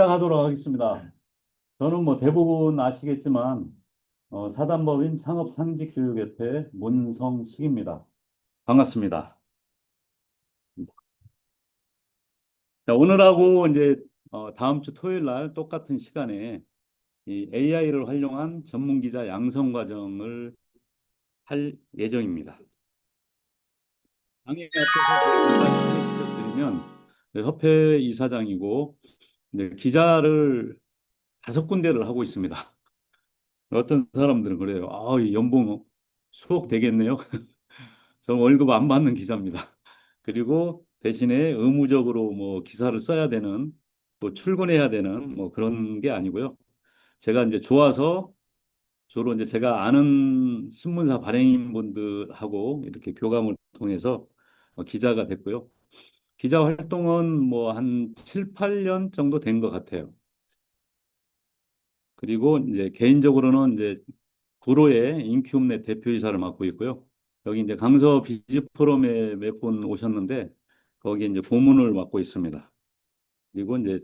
시작하도록 하겠습니다. 저는 뭐 대부분 아시겠지만 사단법인 창업창직교육협회 문성식입니다. 반갑습니다. 자, 오늘하고 이제 다음 주 토요일 날 똑같은 시간에 이 AI를 활용한 전문 기자 양성 과정을 할 예정입니다. 강의 앞에서 간단히 소개시켜드리면 협회 이사장이고 기자를 5군데를 하고 있습니다. 어떤 사람들은 그래요. 이 연봉 수억 되겠네요. 저는 월급 안 받는 기자입니다. 그리고 대신에 의무적으로 뭐 기사를 써야 되는, 또 출근해야 되는 뭐 그런 게 아니고요. 제가 이제 좋아서 주로 이제 제가 아는 신문사 발행인분들하고 이렇게 교감을 통해서 기자가 됐고요. 기자 활동은 뭐 한 7, 8년 정도 된 것 같아요. 그리고 이제 개인적으로는 이제 구로의 인큐브넷 대표이사를 맡고 있고요. 여기 이제 강서 비즈 포럼에 몇 분 오셨는데 거기 이제 고문을 맡고 있습니다. 그리고 이제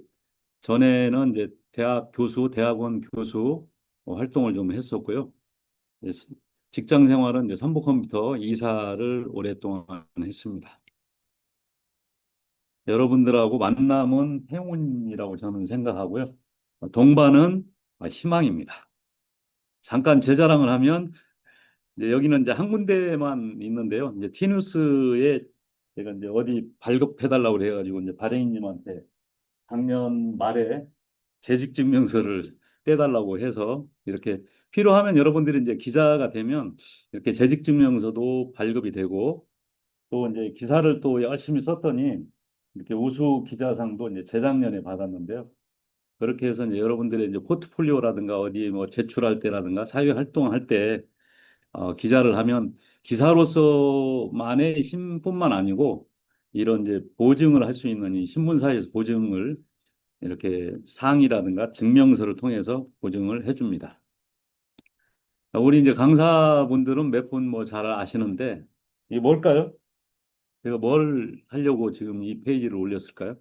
전에는 이제 대학 교수, 대학원 교수 활동을 좀 했었고요. 이제 직장 생활은 이제 삼보컴퓨터 이사를 오랫동안 했습니다. 여러분들하고 만남은 행운이라고 저는 생각하고요. 동반은 희망입니다. 잠깐 제 자랑을 하면 이제 여기는 이제 한 군데만 있는데요. 이제 티뉴스에 제가 이제 어디 발급해달라고 그래가지고 이제 발행인님한테 작년 말에 재직증명서를 떼달라고 해서 이렇게 필요하면 여러분들이 이제 기자가 되면 이렇게 재직증명서도 발급이 되고 또 이제 기사를 또 열심히 썼더니 이렇게 우수 기자상도 이제 재작년에 받았는데요. 그렇게 해서 이제 여러분들의 이제 포트폴리오라든가 어디 뭐 제출할 때라든가 사회 활동할 때 기자를 하면 기사로서만의 힘뿐만 아니고 이런 이제 보증을 할 수 있는 이 신문사에서 보증을 이렇게 상이라든가 증명서를 통해서 보증을 해줍니다. 우리 이제 강사분들은 몇 분 뭐 잘 아시는데 이게 뭘까요? 제가 뭘 하려고 지금 이 페이지를 올렸을까요?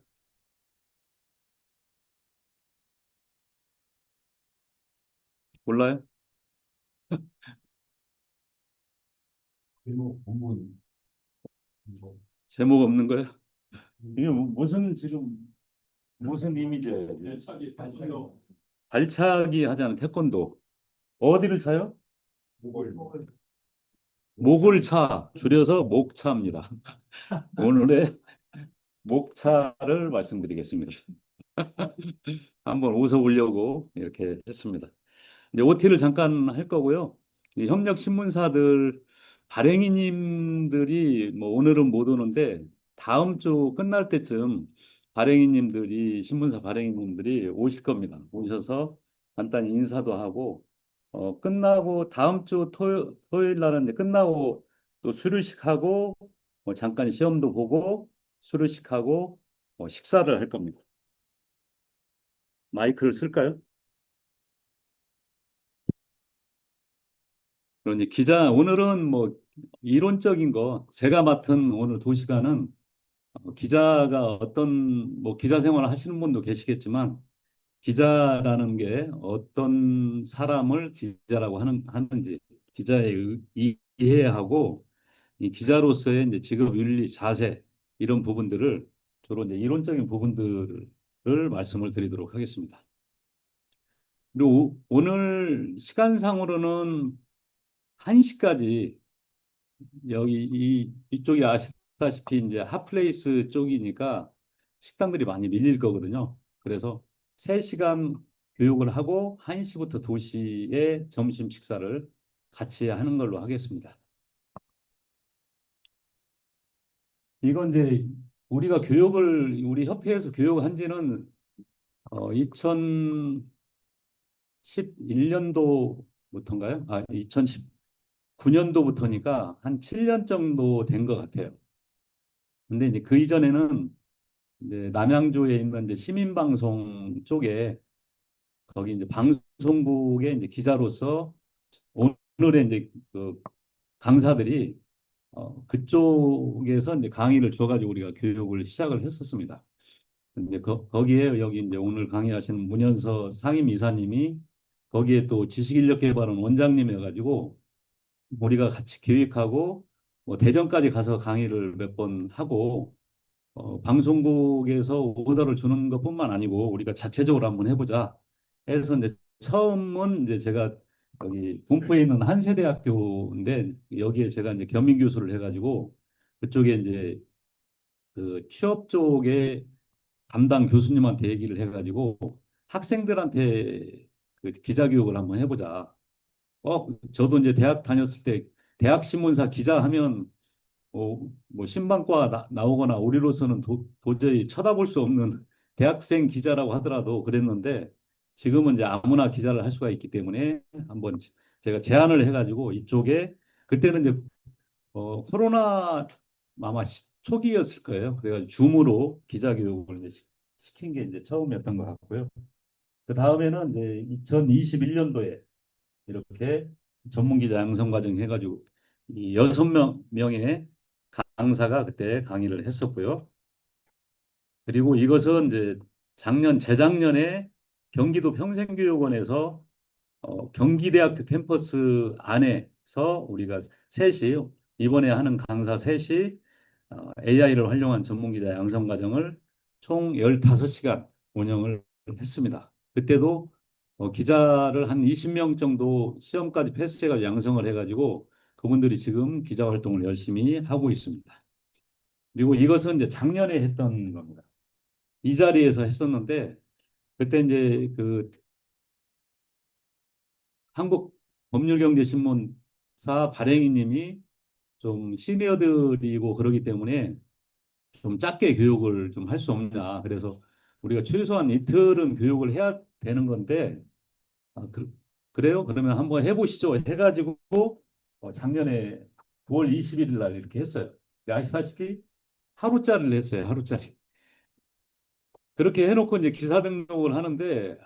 몰라요? 제목 없는 거예요? 이게 무슨 지금 무슨 이미지예요? 발차기 하자는 태권도. 어디를 차요? 목을 차, 줄여서 목차입니다. 오늘의 목차를 말씀드리겠습니다. 한번 웃어보려고 이렇게 했습니다. 이제 OT를 잠깐 할 거고요. 이 협력 신문사들 발행인님들이 뭐 오늘은 못 오는데 다음 주 끝날 때쯤 발행인님들이 신문사 발행인님들이 오실 겁니다. 오셔서 간단히 인사도 하고 끝나고 다음 주 토요일 날은 이제 끝나고 또 수료식 하고 잠깐 시험도 보고 수료식 하고 식사를 할 겁니다. 마이크를 쓸까요? 그런데 기자 오늘은 뭐 이론적인 거 제가 맡은 오늘 2시간은 기자가 어떤 뭐 기자 생활을 하시는 분도 계시겠지만 기자라는 게 어떤 사람을 기자라고 하는지 기자의 이해하고 이 기자로서의 이제 직업 윤리 자세 이런 부분들을 주로 이제 이론적인 부분들을 말씀을 드리도록 하겠습니다. 그리고 오늘 시간상으로는 1시까지 여기 이쪽이 아시다시피 이제 핫플레이스 쪽이니까 식당들이 많이 밀릴 거거든요. 그래서 3시간 교육을 하고 1시부터 2시에 점심 식사를 같이 하는 걸로 하겠습니다. 이건 이제 우리가 우리 협회에서 교육을 한 지는 2011년도부터인가요? 2019년도부터니까 한 7년 정도 된 것 같아요. 근데 이제 그 이전에는 이제 남양주에 있는 이제 시민방송 쪽에 거기 이제 방송국의 이제 기자로서 오늘의 이제 그 강사들이 그쪽에서 이제 강의를 줘가지고 우리가 교육을 시작을 했었습니다. 이제 거기에 여기 이제 오늘 강의하시는 문현서 상임이사님이 거기에 또 지식인력개발원 원장님 해가지고 우리가 같이 기획하고 뭐 대전까지 가서 강의를 몇 번 하고 방송국에서 오더를 주는 것뿐만 아니고 우리가 자체적으로 한번 해보자 해서 이제 처음은 이제 제가 여기 군포에 있는 한세대학교인데 여기에 제가 이제 겸임 교수를 해가지고 그쪽에 이제 그 취업 쪽에 담당 교수님한테 얘기를 해가지고 학생들한테 그 기자 교육을 한번 해보자. 저도 이제 대학 다녔을 때 대학 신문사 기자 하면 뭐 신방과 나오거나 우리로서는 도저히 쳐다볼 수 없는 대학생 기자라고 하더라도 그랬는데 지금은 이제 아무나 기자를 할 수가 있기 때문에 한번 제가 제안을 해가지고 이쪽에 그때는 이제 코로나 아마 초기였을 거예요. 그래가지고 줌으로 기자 교육을 이제 시킨 게 이제 처음이었던 것 같고요. 그 다음에는 이제 2021년도에 이렇게 전문기자 양성 과정 해가지고 이 6명의 강사가 그때 강의를 했었고요. 그리고 이것은 이제 재작년에 경기도 평생교육원에서 경기대학교 캠퍼스 안에서 우리가 셋이 이번에 하는 강사 셋이 AI를 활용한 전문기자 양성 과정을 총 15시간 운영을 했습니다. 그때도 기자를 한 20명 정도 시험까지 패스해가 양성을 해가지고 그분들이 지금 기자 활동을 열심히 하고 있습니다. 그리고 이것은 이제 작년에 했던 겁니다. 이 자리에서 했었는데 그때 이제 그 한국법률경제신문사 발행인님이 좀 시니어들이고 그러기 때문에 좀 작게 교육을 좀 할 수 없냐. 그래서 우리가 최소한 이틀은 교육을 해야 되는 건데, 그래요? 그러면 한번 해보시죠. 해가지고, 작년에 9월 21일 날 이렇게 했어요. 아시다시피 하루짜리를 했어요. 하루짜리. 그렇게 해놓고 이제 기사 등록을 하는데,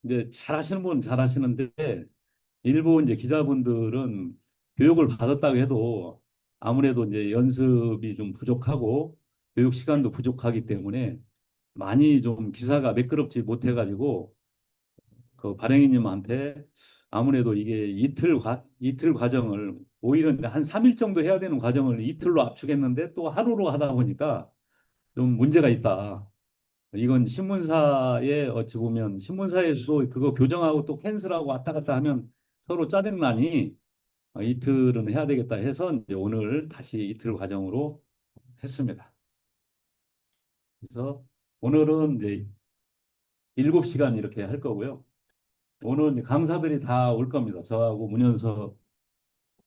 이제 잘하시는 분은 잘하시는데, 일부 이제 기자분들은 교육을 받았다고 해도 아무래도 이제 연습이 좀 부족하고 교육 시간도 부족하기 때문에 많이 좀 기사가 매끄럽지 못해가지고 그 발행인님한테 아무래도 이게 이틀 과정을 오히려 한 3일 정도 해야 되는 과정을 이틀로 압축했는데 또 하루로 하다 보니까 좀 문제가 있다. 이건 신문사에 어찌 보면 신문사에서도 그거 교정하고 또 캔슬하고 왔다 갔다 하면 서로 짜증나니 이틀은 해야 되겠다 해서 이제 오늘 다시 이틀 과정으로 했습니다. 그래서 오늘은 이제 7시간 이렇게 할 거고요. 오늘 이제 강사들이 다 올 겁니다. 저하고 문현서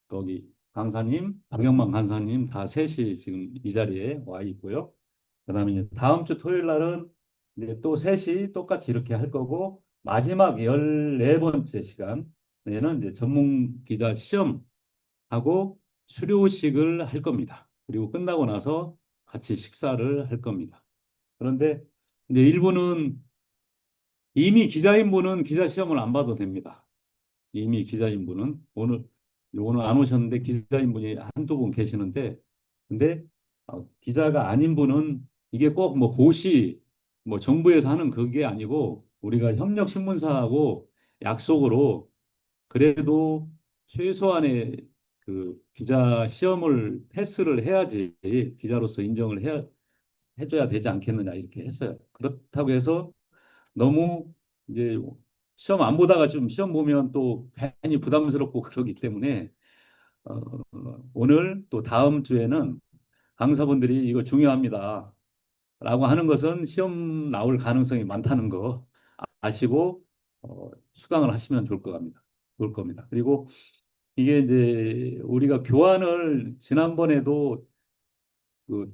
거기 강사님, 박영만 강사님 다 셋이 지금 이 자리에 와 있고요. 그다음에 이제 다음 주 토요일 날은 이제 또 셋이 똑같이 이렇게 할 거고 마지막 14번째 시간에는 이제 전문 기자 시험하고 수료식을 할 겁니다. 그리고 끝나고 나서 같이 식사를 할 겁니다. 그런데 이제 일부는 이미 기자인 분은 기자 시험을 안 봐도 됩니다. 이미 기자인 분은 오늘 안 오셨는데 기자인 분이 한두 분 계시는데 근데 기자가 아닌 분은 이게 꼭 뭐 고시 뭐 정부에서 하는 그게 아니고 우리가 협력 신문사하고 약속으로 그래도 최소한의 그 기자 시험을 패스를 해야지 기자로서 인정을 해줘야 되지 않겠느냐 이렇게 했어요. 그렇다고 해서 너무 이제 시험 안 보다가 좀 시험 보면 또 괜히 부담스럽고 그러기 때문에 어, 오늘 또 다음 주에는 강사분들이 이거 중요합니다. 라고 하는 것은 시험 나올 가능성이 많다는 거 아시고 수강을 하시면 좋을 겁니다. 그리고 이게 이제 우리가 교환을 지난번에도 그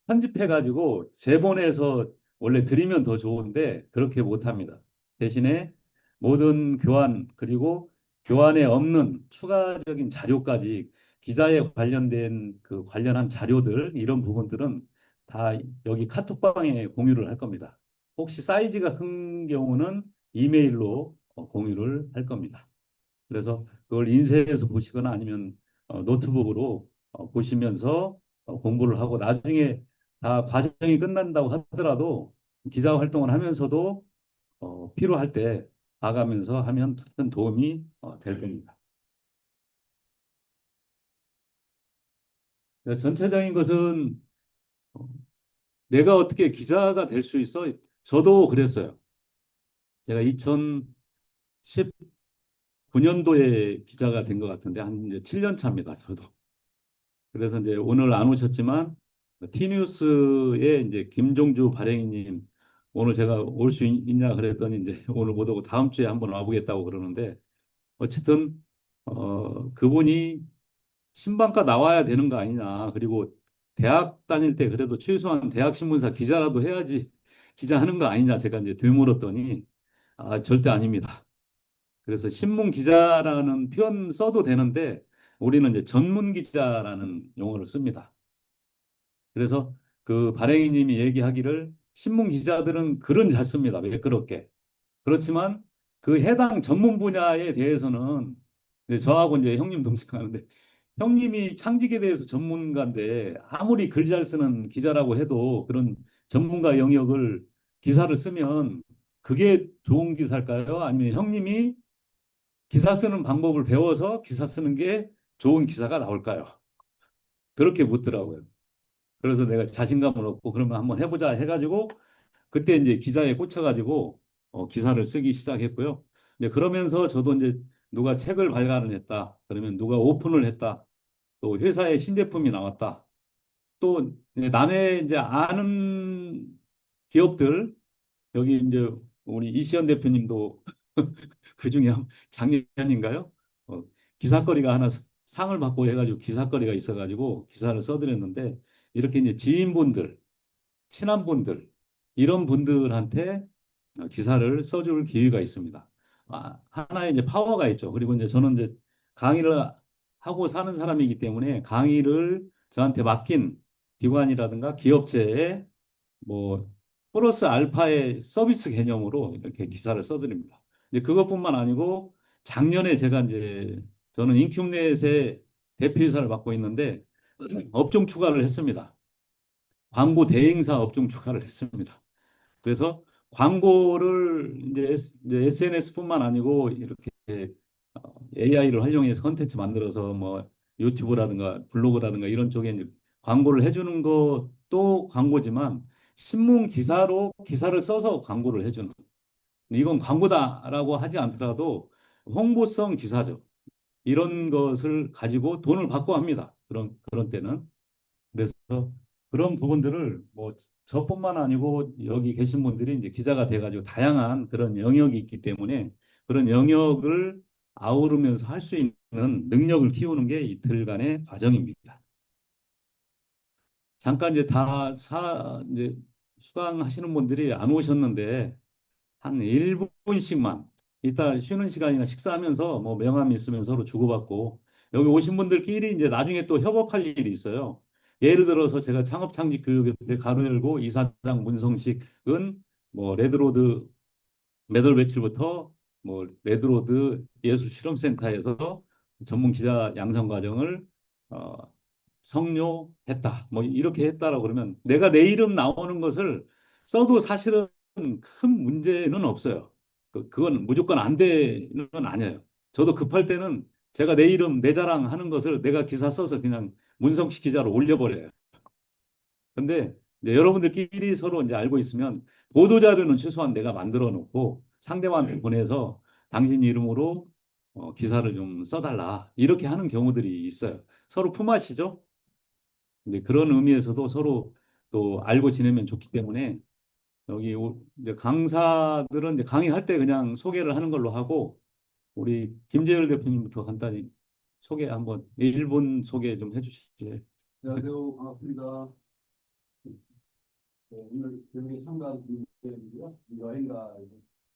편집해가지고 재본해서 원래 드리면 더 좋은데 그렇게 못합니다. 대신에 모든 교환 그리고 교환에 없는 추가적인 자료까지 기자에 관련된 그 관련한 자료들 이런 부분들은 다 여기 카톡방에 공유를 할 겁니다. 혹시 사이즈가 큰 경우는 이메일로 공유를 할 겁니다. 그래서 그걸 인쇄해서 보시거나 아니면 노트북으로 보시면서 공부를 하고 나중에 다 과정이 끝난다고 하더라도 기자 활동을 하면서도 필요할 때 봐가면서 하면 큰 도움이 될 겁니다. 네, 전체적인 것은 어, 내가 어떻게 기자가 될 수 있어? 저도 그랬어요. 제가 2019년도에 기자가 된 것 같은데 한 이제 7년 차입니다. 저도. 그래서 이제 오늘 안 오셨지만 티뉴스의 이제 김종주 발행인님 오늘 제가 올 수 있냐 그랬더니 이제 오늘 못 오고 다음 주에 한번 와보겠다고 그러는데 어쨌든 그분이 신방과 나와야 되는 거 아니냐. 그리고 대학 다닐 때 그래도 최소한 대학 신문사 기자라도 해야지 기자 하는 거 아니냐. 제가 이제 되물었더니 절대 아닙니다. 그래서 신문 기자라는 표현 써도 되는데 우리는 이제 전문 기자라는 용어를 씁니다. 그래서 그 발행이님이 얘기하기를 신문 기자들은 글은 잘 씁니다. 매끄럽게. 그렇지만 그 해당 전문 분야에 대해서는 이제 저하고 이제 형님 동생하는데 형님이 창직에 대해서 전문가인데 아무리 글 잘 쓰는 기자라고 해도 그런 전문가 영역을 기사를 쓰면 그게 좋은 기사일까요? 아니면 형님이 기사 쓰는 방법을 배워서 기사 쓰는 게 좋은 기사가 나올까요? 그렇게 묻더라고요. 그래서 내가 자신감을 얻고 그러면 한번 해보자 해가지고 그때 이제 기자에 꽂혀가지고 기사를 쓰기 시작했고요. 이제 그러면서 저도 이제 누가 책을 발간을 했다. 그러면 누가 오픈을 했다. 또 회사에 신제품이 나왔다. 또 남의 이제 아는 기업들 여기 이제 우리 이시연 대표님도 그 중에 작년인가요? 어, 기사거리가 하나 상을 받고 해가지고 기사거리가 있어가지고 기사를 써드렸는데 이렇게 이제 지인분들, 친한 분들 이런 분들한테 기사를 써줄 기회가 있습니다. 하나의 이제 파워가 있죠. 그리고 이제 저는 이제 강의를 하고 사는 사람이기 때문에 강의를 저한테 맡긴 기관이라든가 기업체에 뭐 플러스 알파의 서비스 개념으로 이렇게 기사를 써드립니다. 이제 그것뿐만 아니고 작년에 제가 이제 저는 인큐넷의 대표이사를 맡고 있는데 업종 추가를 했습니다. 광고 대행사 업종 추가를 했습니다. 그래서 광고를 이제 SNS뿐만 아니고 이렇게 AI를 활용해서 컨텐츠 만들어서 뭐 유튜브라든가 블로그라든가 이런 쪽에 이제 광고를 해주는 것도 광고지만 신문 기사로 기사를 써서 광고를 해주는 이건 광고다라고 하지 않더라도 홍보성 기사죠. 이런 것을 가지고 돈을 받고 합니다. 그런 때는. 그래서 그런 부분들을 뭐 저뿐만 아니고 여기 계신 분들이 이제 기자가 돼가지고 다양한 그런 영역이 있기 때문에 그런 영역을 아우르면서 할 수 있는 능력을 키우는 게 이틀간의 과정입니다. 잠깐 이제 이제 수강하시는 분들이 안 오셨는데 한 1분씩만 이따 쉬는 시간이나 식사하면서 뭐 명함 있으면 서로 주고받고 여기 오신 분들끼리 이제 나중에 또 협업할 일이 있어요. 예를 들어서 제가 창업창직교육협회 가로 열고 이사장 문성식은 뭐 레드로드 매달 며칠부터 뭐 레드로드 예술실험센터에서 전문 기자 양성 과정을 어, 성료했다. 뭐 이렇게 했다라고 그러면 내가 내 이름 나오는 것을 써도 사실은 큰 문제는 없어요. 그건 무조건 안 되는 건 아니에요. 저도 급할 때는 제가 내 이름 내 자랑 하는 것을 내가 기사 써서 그냥 문성식 기자로 올려버려요. 근데 이제 여러분들끼리 서로 이제 알고 있으면 보도 자료는 최소한 내가 만들어 놓고 상대방한테 보내서 당신 이름으로 기사를 좀 써달라 이렇게 하는 경우들이 있어요. 서로 품앗이죠. 근데 그런 의미에서도 서로 또 알고 지내면 좋기 때문에 여기 이제 강사들은 이제 강의할 때 그냥 소개를 하는 걸로 하고 우리 김재열 대표님부터 간단히 소개 한번 일본 소개 좀 해주시죠. 안녕하세요. 반갑습니다. 오늘 교육에 참가한 분들이고요. 여행가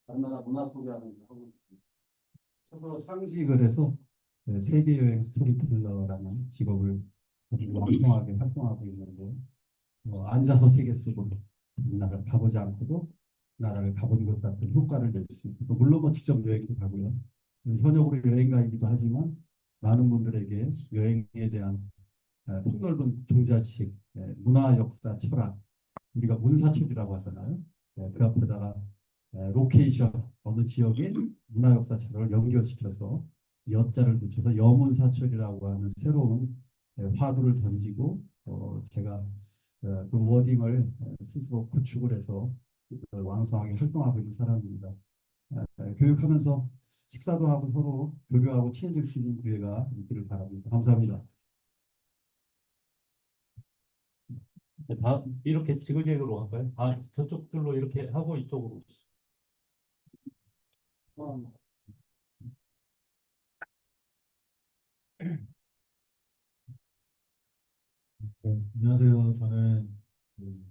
다른 나라 문화 소개하는 거 하고 있습니다. 스스로 창직을 해서 세계 여행 스토리텔러라는 직업을 아주 왕성하게 활동하고 있는데 앉아서 세계 속으로 나라를 가보지 않고도 나라를 가본 것 같은 효과를 낼 수 있고 물론 뭐 직접 여행도 가고요. 현역으로 여행가이기도 하지만 많은 분들에게 여행에 대한 폭넓은 종자식, 문화, 역사, 철학 우리가 문사철이라고 하잖아요. 그 앞에다가 로케이션, 어느 지역의 문화 역사처를 연결시켜서 여자를 붙여서 여문사철이라고 하는 새로운 화두를 던지고 제가 그 워딩을 스스로 구축을 해서 왕성하게 활동하고 있는 사람입니다. 교육하면서 식사도 하고 서로 교류하고 친해질 수 있는 기회가 있기를 바랍니다. 감사합니다. 다 이렇게 지그재그로 할까요? 저쪽 줄로 이렇게 하고 이쪽으로. 네, 안녕하세요. 저는 그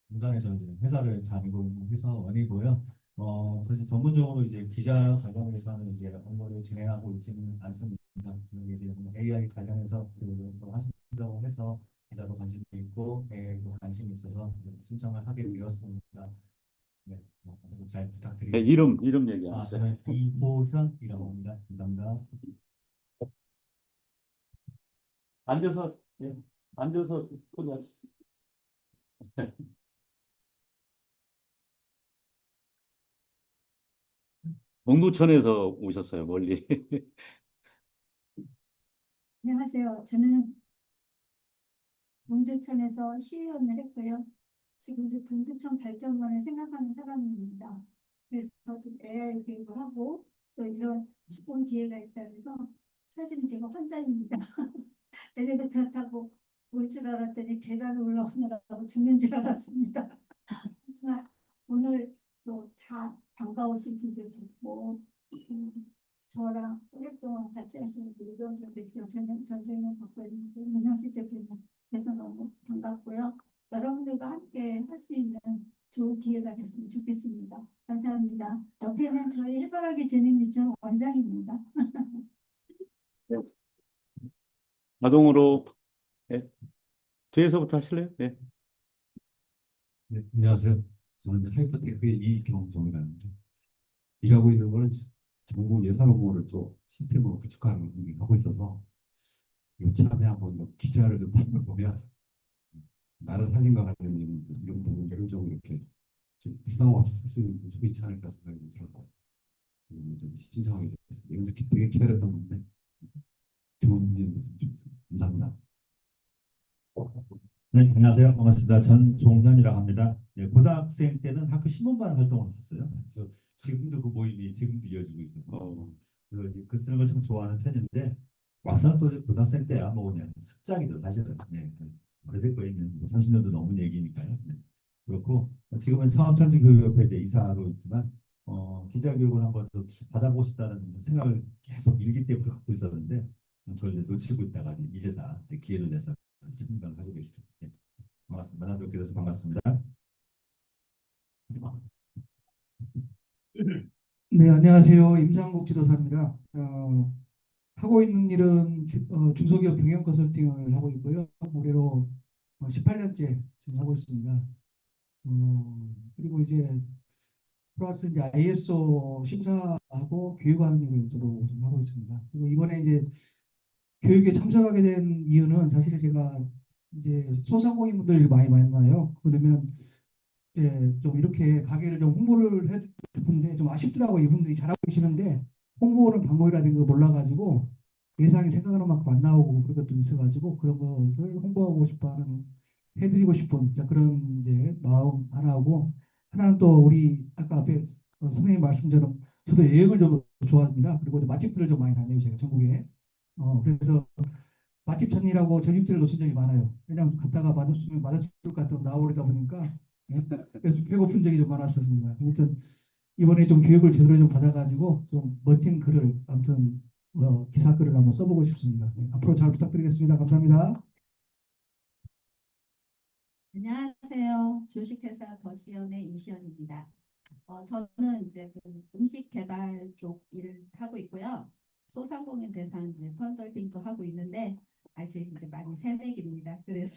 공단에서 이제 회사를 다니고 있는 회사원이고요. 사실 전문적으로 이제 기자 관련해서는 이제 업무를 진행하고 있지는 않습니다. 여기 이제 뭐 AI 관련해서 그 하신다고 해서 기자도 관심이 있고 AI도 관심이 있어서 이제 신청을 하게 되었습니다. 네, 잘 네, 부탁드리겠습니다. 이름 얘기하세요. 저는 이호현이라고 합니다. 감사합니다. 앉아서, 예, 앉아서 소개하시죠. 동두천에서 오셨어요, 멀리. 안녕하세요. 저는 동두천에서 시의원을 했고요. 지금 이제 동두천 발전만을 생각하는 사람입니다. 그래서 좀 AI 교육을 하고 또 이런 좋은 기회가 있다 해서 사실은 제가 환자입니다. 엘리베이터 타고 올 줄 알았더니 계단을 올라오느라고 죽는 줄 알았습니다. 하지만 오늘 또 다 반가우신 분들 있고 저랑 오랫동안 같이 하시는 유병준 대표, 전정현 박사님, 문상식 대표님께서 너무 반갑고요. 여러분들과 함께 할 수 있는 좋은 기회가 됐으면 좋겠습니다. 감사합니다. 옆에는 저희 해바라기 재능유치원 원장입니다. 자동으로, 예, 뒤에서부터 하실래요? 네. 네, 안녕하세요. 저는 이제 하이퍼테크의 이경정이라는데 일하고 있는 거는 정부 예산 업무를 또 시스템으로 구축하는 일을 하고 있어서 요참에 한번 기자를 좀 받아보면 나라 살림과 관련 이런 부분들을 좀 이렇게 좀 부담 없이 쓸 수 있는 부분이 있지 않을까 생각이 들어서 좀 신청하게 됐습니다. 이건 되게 기다렸던 건데 좋은 일이 됐으면 좋겠습니다. 감사합니다. 네, 안녕하세요. 반갑습니다. 전종현이라고 합니다. 네, 고등학생 때는 학교 신문반 활동을 했었어요. 그래서 지금도 그 모임이 지금도 이어지고 있거든요. 그래서 이제 글 쓰는 걸 참 좋아하는 편인데 막상 또 고등학생 때야 뭐 그냥 습작이죠 사실은. 네, 오래됐고 있는 뭐 30년도 넘은 얘기니까요. 네. 그렇고 지금은 성합천지교육협회에 이제 이사로 있지만 기자 교육을 한번 좀 받아보고 싶다는 생각을 계속 일기 때부터 갖고 있었는데 그걸 이제 놓치고 있다가 이제서 이제 기회를 내서 참여를 가지고 있습니다. 네, 반갑습니다. 만나뵙게 돼서 반갑습니다. 네, 안녕하세요. 임상국 지도사입니다. 하고 있는 일은 중소기업 경영 컨설팅을 하고 있고요. 올해로 18년째 지금 하고 있습니다. 그리고 이제 플러스 이제 ISO 심사하고 교육하는 일을 저도 좀 하고 있습니다. 그리고 이번에 이제 교육에 참석하게 된 이유는 사실 제가 이제 소상공인분들 많이 만나요. 그러면 좀 이렇게 가게를 좀 홍보를 해 싶은데 좀 아쉽더라고요. 이분들이 잘하고 계시는데 홍보하는 방법이라든가 몰라가지고 예상이 생각하는 만큼 안 나오고 그런 것도 있어가지고 그런 것을 홍보하고 싶어하는 해드리고 싶은 그런 이제 마음 하나하고 하나는 또 우리 아까 앞에 선생님 말씀처럼 저도 여행을 좀 좋아합니다. 그리고 맛집들을 좀 많이 다녀요. 제가 전국에. 그래서 맛집 찾느라고 전입들을 놓친 적이 많아요. 그냥 갔다가 맛없으면 맛없을 것 같아서 나오려다 보니까 예? 그래서 배고픈 적이 좀 많았었습니다. 아무튼 이번에 좀 교육을 제대로 좀 받아가지고 좀 멋진 글을 아무튼 기사 글을 한번 써보고 싶습니다. 네, 앞으로 잘 부탁드리겠습니다. 감사합니다. 안녕하세요. 주식회사 더시연의 이시연입니다. 저는 이제 그 음식 개발 쪽 일을 하고 있고요. 소상공인 대상 이제 컨설팅도 하고 있는데 아직 이제 많이 새내기입니다. 그래서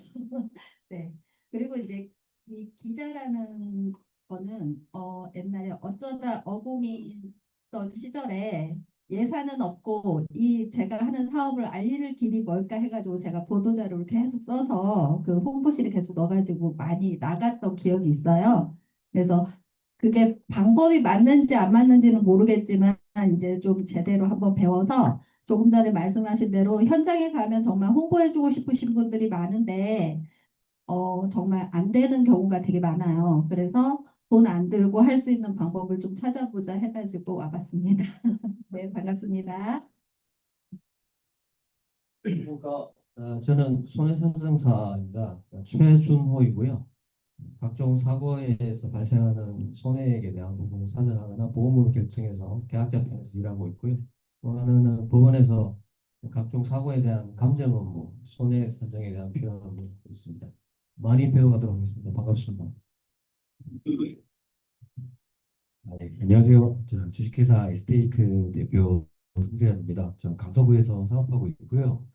네. 그리고 이제 이 기자라는 거는 옛날에 어쩌다 어공이 있던 시절에 예산은 없고 이 제가 하는 사업을 알릴 길이 뭘까 해가지고 제가 보도자료를 계속 써서 그 홍보실에 계속 넣어가지고 많이 나갔던 기억이 있어요. 그래서 그게 방법이 맞는지 안 맞는지는 모르겠지만 이제 좀 제대로 한번 배워서 조금 전에 말씀하신 대로 현장에 가면 정말 홍보해주고 싶으신 분들이 많은데 정말 안 되는 경우가 되게 많아요. 그래서 돈 안 들고 할 수 있는 방법을 좀 찾아보자 해가지고 와봤습니다. 네, 반갑습니다. 저는 손해산성사입니다. 최준호이고요. 각종 사고에서 발생하는 손해액에 대한 부분을 사정하거나 보험으로 결정해서 계약자편에서 일하고 있고요. 또 하나는 법원에서 각종 사고에 대한 감정 업무, 손해액 산정에 대한 표현을 하고 있습니다. 많이 배워가도록 하겠습니다. 반갑습니다. 네, 안녕하세요. 저는 주식회사 에스테이트 대표 송세현입니다. 저는 강서구에서 사업하고 있고요.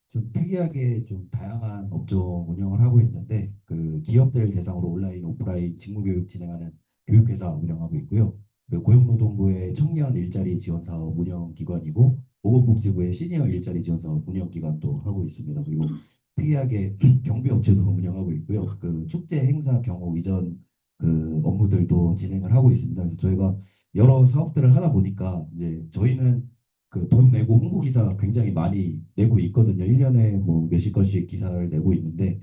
좀 특이하게 좀 다양한 업종 운영을 하고 있는데 그 기업들 대상으로 온라인, 오프라인 직무교육 진행하는 교육회사 운영하고 있고요. 그리고 고용노동부의 청년 일자리 지원 사업 운영 기관이고 보건복지부의 시니어 일자리 지원 사업 운영 기관도 하고 있습니다. 그리고 특이하게 경비업체도 운영하고 있고요. 그 축제 행사 경호 이전 그 업무들도 진행을 하고 있습니다. 그래서 저희가 여러 사업들을 하다 보니까 이제 저희는 그 돈 내고 홍보 기사 굉장히 많이 내고 있거든요. 1년에 뭐 몇십 건씩 기사를 내고 있는데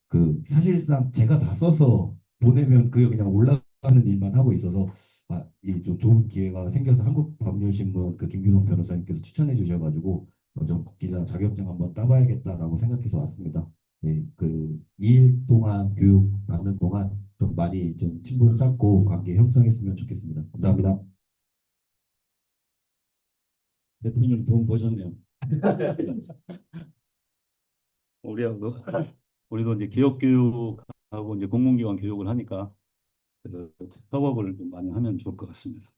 그 사실상 제가 다 써서 보내면 그게 그냥 올라가는 일만 하고 있어서 이 좀 좋은 기회가 생겨서 한국법률신문 그 김규동 변호사님께서 추천해 주셔가지고 좀 기자 자격증 한번 따봐야겠다라고 생각해서 왔습니다. 네, 그 2일 동안 교육 받는 동안 좀 많이 좀 친분 쌓고 관계 형성했으면 좋겠습니다. 감사합니다. 대표님 돈 보셨네요. 우리하고 우리도 이제 기업 교육하고 이제 공공기관 교육을 하니까 그 협업을 좀 많이 하면 좋을 것 같습니다.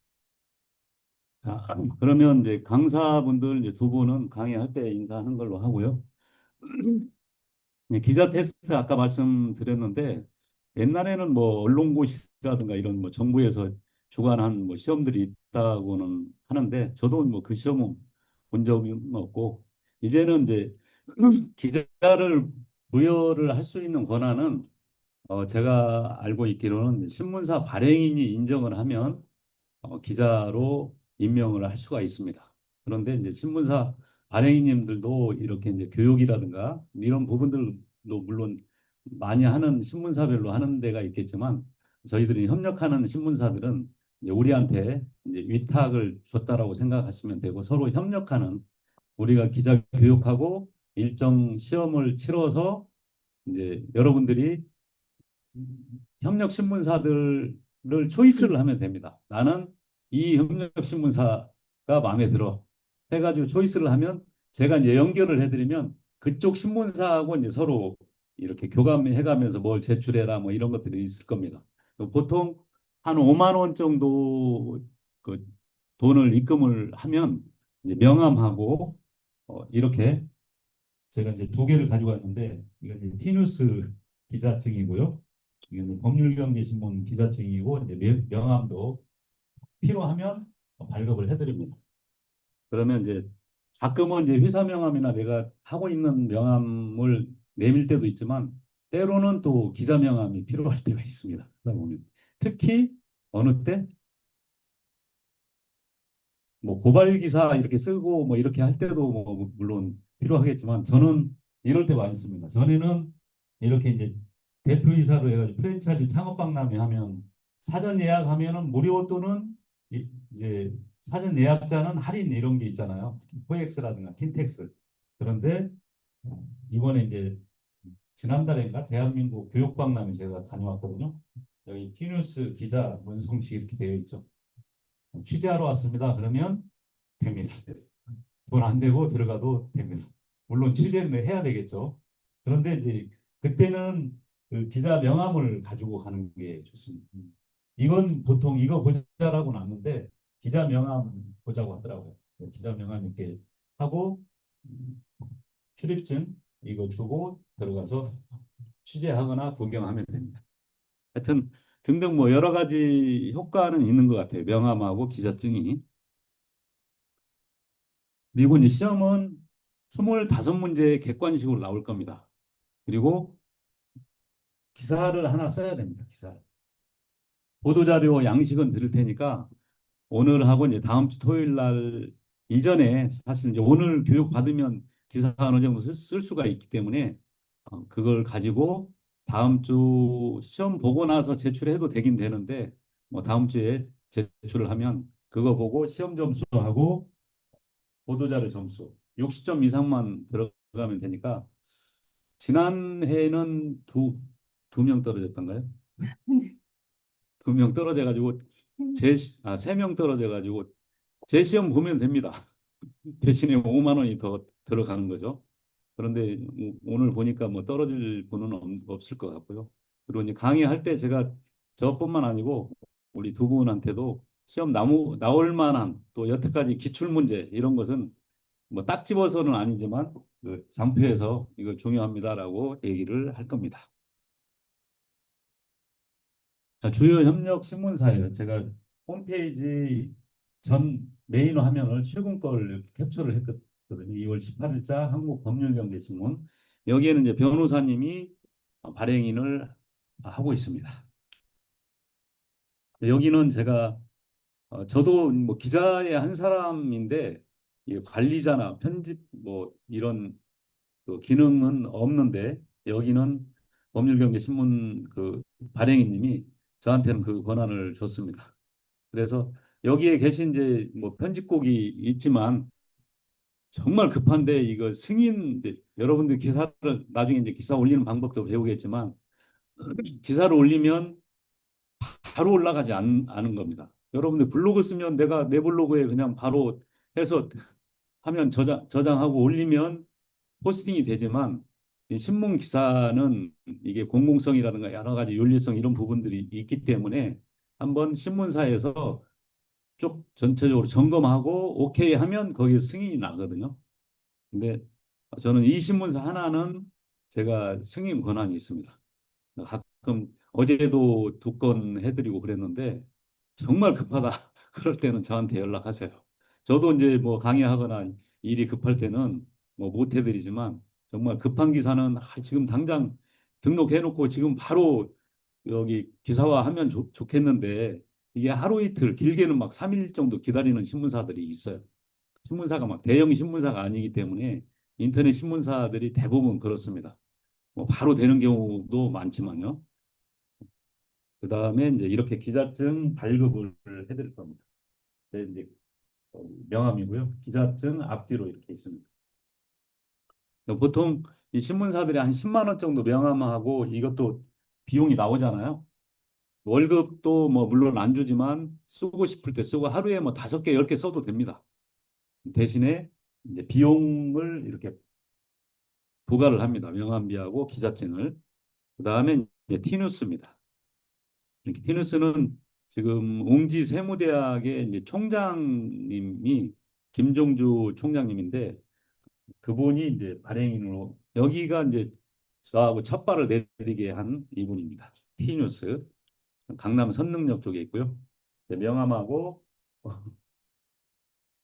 자, 그러면 이제 강사분들 이제 두 분은 강의할 때 인사하는 걸로 하고요. 네, 기자 테스트 아까 말씀드렸는데 옛날에는 뭐 언론고시라든가 이런 뭐 정부에서 주관한 뭐 시험들이 있다고는 하는데 저도 뭐 그 시험은 본 적은 없고 이제는 이제 기자를 부여를 할 수 있는 권한은 제가 알고 있기로는 신문사 발행인이 인정을 하면 기자로 임명을 할 수가 있습니다. 그런데 이제 신문사 발행인님들도 이렇게 이제 교육이라든가 이런 부분들도 물론 많이 하는 신문사별로 하는 데가 있겠지만 저희들이 협력하는 신문사들은 이제 우리한테 이제 위탁을 줬다라고 생각하시면 되고 서로 협력하는 우리가 기자 교육하고 일정 시험을 치러서 이제 여러분들이 협력 신문사들을 초이스를 하면 됩니다. 나는 이 협력 신문사가 마음에 들어 해가지고 초이스를 하면 제가 이제 연결을 해드리면 그쪽 신문사하고 이제 서로 이렇게 교감해가면서 뭘 제출해라 뭐 이런 것들이 있을 겁니다. 보통 한 5만 원 정도 그 돈을 입금을 하면 이제 명함하고 이렇게 제가 이제 두 개를 가지고 왔는데 이건 이제 티뉴스 기자증이고요. 이건 법률경제신문 기자증이고 이제 명함도 필요하면 발급을 해드립니다. 그러면 이제 가끔은 이제 회사 명함이나 내가 하고 있는 명함을 내밀 때도 있지만 때로는 또 기자 명함이 필요할 때가 있습니다. 그러다 보면 특히 어느 때 뭐 고발 기사 이렇게 쓰고 뭐 이렇게 할 때도 뭐 물론 필요하겠지만 저는 이럴 때 많이 씁니다. 전에는 이렇게 이제 대표이사로 해가지고 프랜차이즈 창업박람회 하면 사전 예약하면은 무료 또는 이제 사전 예약자는 할인 이런 게 있잖아요. 코엑스라든가 킨텍스. 그런데 이번에 이제 지난달인가 대한민국 교육박람회 제가 다녀왔거든요. 여기 티뉴스 기자 문성식 이렇게 되어 있죠. 취재하러 왔습니다. 그러면 됩니다. 돈 안 되고 들어가도 됩니다. 물론 취재는 해야 되겠죠. 그런데 이제 그때는 그 기자 명함을 가지고 가는 게 좋습니다. 이건 보통 이거 보자라고 놨는데 기자 명함 보자고 하더라고요. 기자 명함 이렇게 하고 출입증 이거 주고 들어가서 취재하거나 구경하면 됩니다. 하여튼 등등 뭐 여러 가지 효과는 있는 것 같아요. 명함하고 기자증이. 그리고 이제 시험은 25문제 객관식으로 나올 겁니다. 그리고 기사를 하나 써야 됩니다. 기사. 보도자료 양식은 드릴 테니까 오늘하고 이제 다음 주 토요일 날 이전에 사실 이제 오늘 교육 받으면 기사 어느 정도 쓸 수가 있기 때문에 그걸 가지고 다음 주 시험 보고 나서 제출해도 되긴 되는데 뭐 다음 주에 제출을 하면 그거 보고 시험 점수하고 보도자료 점수 60점 이상만 들어가면 되니까 지난해에는 두 명 떨어졌던가요? 2명 떨어져가지고 세 명 떨어져가지고 제 시험 보면 됩니다. 대신에 5만 원이 더 들어가는 거죠. 그런데 오늘 보니까 뭐 떨어질 분은 없을 것 같고요. 그리고 이제 강의할 때 제가 저뿐만 아니고 우리 두 분한테도 시험 나올 만한 또 여태까지 기출 문제 이런 것은 뭐 딱 집어서는 아니지만 그 장표에서 이거 중요합니다라고 얘기를 할 겁니다. 자, 주요 협력 신문사예요. 제가 홈페이지 전 메인 화면을 최근 걸 이렇게 캡처를 했거든요. 2월 18일자 한국법률경제신문. 여기에는 이제 변호사님이 발행인을 하고 있습니다. 여기는 제가 저도 뭐 기자의 한 사람인데 이 관리자나 편집 뭐 이런 그 기능은 없는데 여기는 법률경제신문 그 발행인님이 저한테는 그 권한을 줬습니다. 그래서 여기에 계신 이제 뭐 편집국이 있지만 정말 급한데 이거 승인 이제 여러분들 기사를 나중에 이제 기사 올리는 방법도 배우겠지만 기사를 올리면 바로 올라가지 않은 겁니다. 여러분들 블로그 쓰면 내가 내 블로그에 그냥 바로 해서 하면 저장하고 올리면 포스팅이 되지만 이 신문 기사는 이게 공공성이라든가 여러 가지 윤리성 이런 부분들이 있기 때문에 한번 신문사에서 쭉 전체적으로 점검하고 오케이 하면 거기에 승인이 나거든요. 근데 저는 이 신문사 하나는 제가 승인 권한이 있습니다. 가끔 어제도 2건 해드리고 그랬는데 정말 급하다 그럴 때는 저한테 연락하세요. 저도 이제 뭐 강의하거나 일이 급할 때는 뭐 못 해드리지만 정말 급한 기사는 지금 당장 등록해놓고 지금 바로 여기 기사화하면 좋겠는데 이게 하루 이틀 길게는 막 3일 정도 기다리는 신문사들이 있어요. 신문사가 막 대형 신문사가 아니기 때문에 인터넷 신문사들이 대부분 그렇습니다. 뭐 바로 되는 경우도 많지만요. 그 다음에 이제 이렇게 기자증 발급을 해드릴 겁니다. 네, 이제 명함이고요. 기자증 앞뒤로 이렇게 있습니다. 보통 이 신문사들이 한 10만 원 정도 명함하고 이것도 비용이 나오잖아요. 월급도 뭐 물론 안 주지만 쓰고 싶을 때 쓰고 하루에 뭐 5개, 10개 써도 됩니다. 대신에 이제 비용을 이렇게 부과를 합니다. 명함비하고 기자증을. 그 다음에 이제 티뉴스입니다. 이렇게 티누스는 지금 웅지 세무대학의 이제 총장님이 김종주 총장님인데 그분이 이제 발행인으로 여기가 이제 저하고 첫 발을 내디게 한 이분입니다. 티뉴스 강남 선능역 쪽에 있고요. 명함하고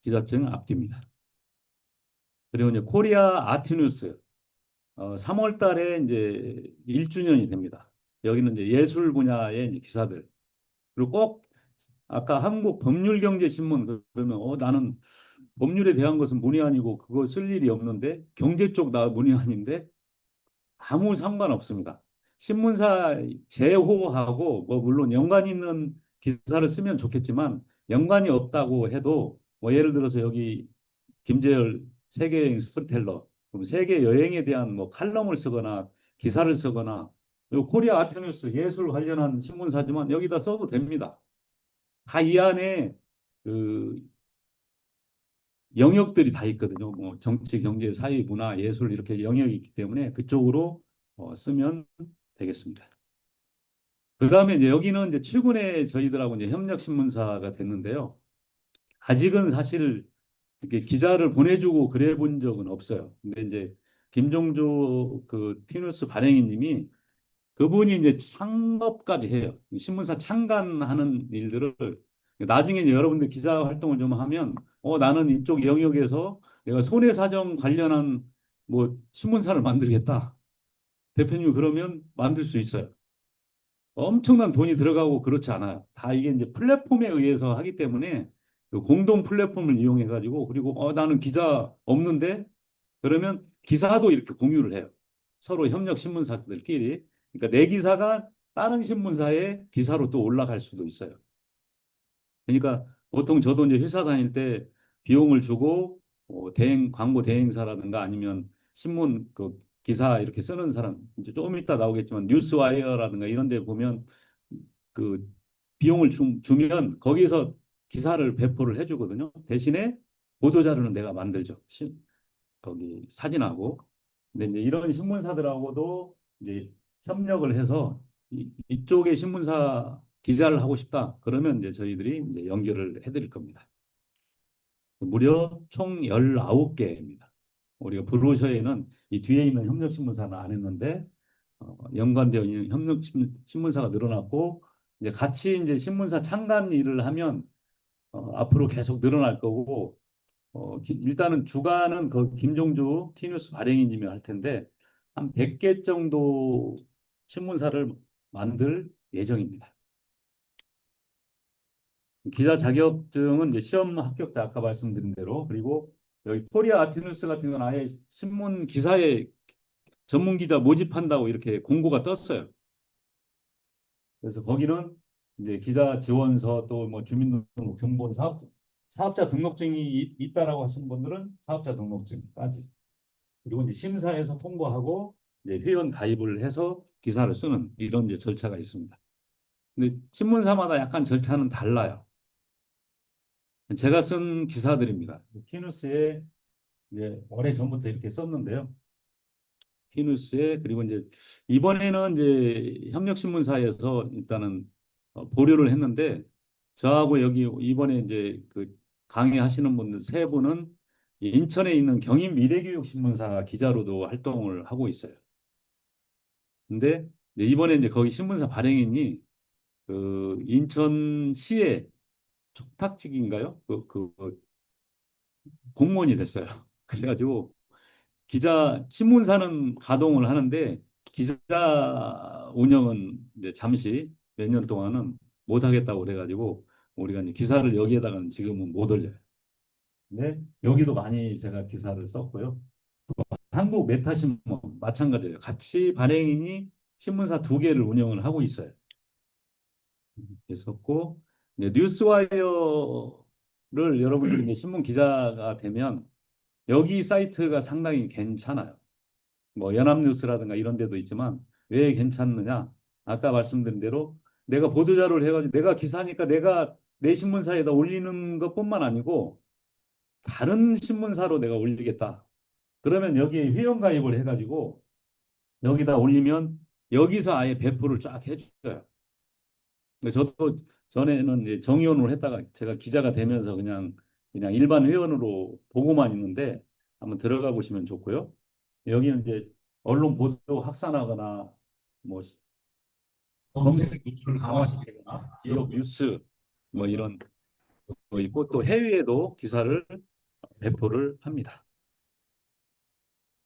기자증 앞뒤입니다. 그리고 이제 코리아 아트뉴스 3월 달에 이제 1주년이 됩니다. 여기는 이제 예술 분야의 이제 기사들 그리고 꼭 아까 한국법률경제신문 그러면 나는 법률에 대한 것은 문외한이고 그거 쓸 일이 없는데 경제 쪽 나 문외한인데 아무 상관없습니다. 신문사 제호하고 뭐 물론 연관 있는 기사를 쓰면 좋겠지만 연관이 없다고 해도 뭐 예를 들어서 여기 김재열 세계여행 스토리텔러 그럼 세계 여행에 대한 뭐 칼럼을 쓰거나 기사를 쓰거나 그리고 코리아 아트뉴스 예술 관련한 신문사지만 여기다 써도 됩니다. 다 이 안에 그 영역들이 다 있거든요. 뭐 정치, 경제, 사회, 문화, 예술 이렇게 영역이 있기 때문에 그쪽으로 쓰면 되겠습니다. 그 다음에 이제 여기는 이제 최근에 저희들하고 이제 협력 신문사가 됐는데요. 아직은 사실 이렇게 기자를 보내주고 그래 본 적은 없어요. 근데 이제 김종주 그 티뉴스 발행인님이 그분이 이제 창업까지 해요. 신문사 창간하는 일들을 나중에 이제 여러분들 기자 활동을 좀 하면 나는 이쪽 영역에서 내가 손해사정 관련한 뭐 신문사를 만들겠다. 대표님이 그러면 만들 수 있어요. 엄청난 돈이 들어가고 그렇지 않아요. 다 이게 이제 플랫폼에 의해서 하기 때문에 그 공동 플랫폼을 이용해 가지고 그리고 나는 기자 없는데 그러면 기사도 이렇게 공유를 해요. 서로 협력 신문사들끼리. 그러니까 내 기사가 다른 신문사의 기사로 또 올라갈 수도 있어요. 그러니까 보통 저도 이제 회사 다닐 때 비용을 주고 광고 대행사라든가 아니면 신문 그 기사 이렇게 쓰는 사람 이제 조금 이따 나오겠지만 뉴스와이어라든가 이런 데 보면 그 비용을 주면 거기서 기사를 배포를 해주거든요. 대신에 보도자료는 내가 만들죠. 거기 사진하고. 근데 이제 이런 신문사들하고도 이제 협력을 해서 이쪽에 신문사 기자를 하고 싶다. 그러면 이제 저희들이 이제 연결을 해드릴 겁니다. 무려 총 19개입니다. 우리가 브로셔에는 이 뒤에 있는 협력신문사는 안 했는데 연관되어 있는 협력신문사가 늘어났고 이제 같이 이제 신문사 창간 일을 하면 앞으로 계속 늘어날 거고 일단은 주간은 그 김종주 티뉴스 발행인님이 할 텐데 한 100개 정도 신문사를 만들 예정입니다. 기자 자격증은 이제 시험 합격자 아까 말씀드린 대로 그리고 여기 코리아 아트뉴스 같은 건 아예 신문 기사에 전문 기자 모집한다고 이렇게 공고가 떴어요. 그래서 거기는 이제 기자 지원서 또 뭐 주민등록 정보 사업자 등록증이 있다라고 하시는 분들은 사업자 등록증까지 그리고 이제 심사에서 통과하고 이제 회원 가입을 해서 기사를 쓰는 이런 이제 절차가 있습니다. 근데 신문사마다 약간 절차는 달라요. 제가 쓴 기사들입니다. 티누스에 이제 오래 전부터 이렇게 썼는데요. 티누스에 그리고 이제 이번에는 이제 협력신문사에서 일단은 보류를 했는데 저하고 여기 이번에 이제 그 강의하시는 분들 세 분은 인천에 있는 경인미래교육신문사 기자로도 활동을 하고 있어요. 근데 이번에 이제 거기 신문사 발행인이 그 인천시의 촉탁직인가요? 공무원이 됐어요. 그래가지고 신문사는 가동을 하는데 기자 운영은 이제 잠시 몇 년 동안은 못 하겠다고 그래가지고 우리가 이제 기사를 여기에다가는 지금은 못 올려요. 근데 여기도 많이 제가 기사를 썼고요. 한국 메타신문 마찬가지예요. 같이 발행인이 신문사 2개를 운영을 하고 있어요. 했었고 뉴스와이어를 여러분들이 이제 신문 기자가 되면 여기 사이트가 상당히 괜찮아요. 뭐 연합뉴스라든가 이런 데도 있지만 왜 괜찮느냐? 아까 말씀드린 대로 내가 보도자료를 해가지고 내가 기사니까 내가 내 신문사에다 올리는 것뿐만 아니고 다른 신문사로 내가 올리겠다. 그러면 여기에 회원가입을 해가지고 여기다 올리면 여기서 아예 배포를 쫙 해줘요. 근데 저도 전에는 이제 정의원으로 했다가 제가 기자가 되면서 그냥 일반 회원으로 보고만 있는데 한번 들어가 보시면 좋고요. 여기는 이제 언론 보도 확산하거나 뭐 검색 노출을 강화시키거나 지역 뉴스 뭐 이런 거 있고 또 해외에도 기사를 배포를 합니다.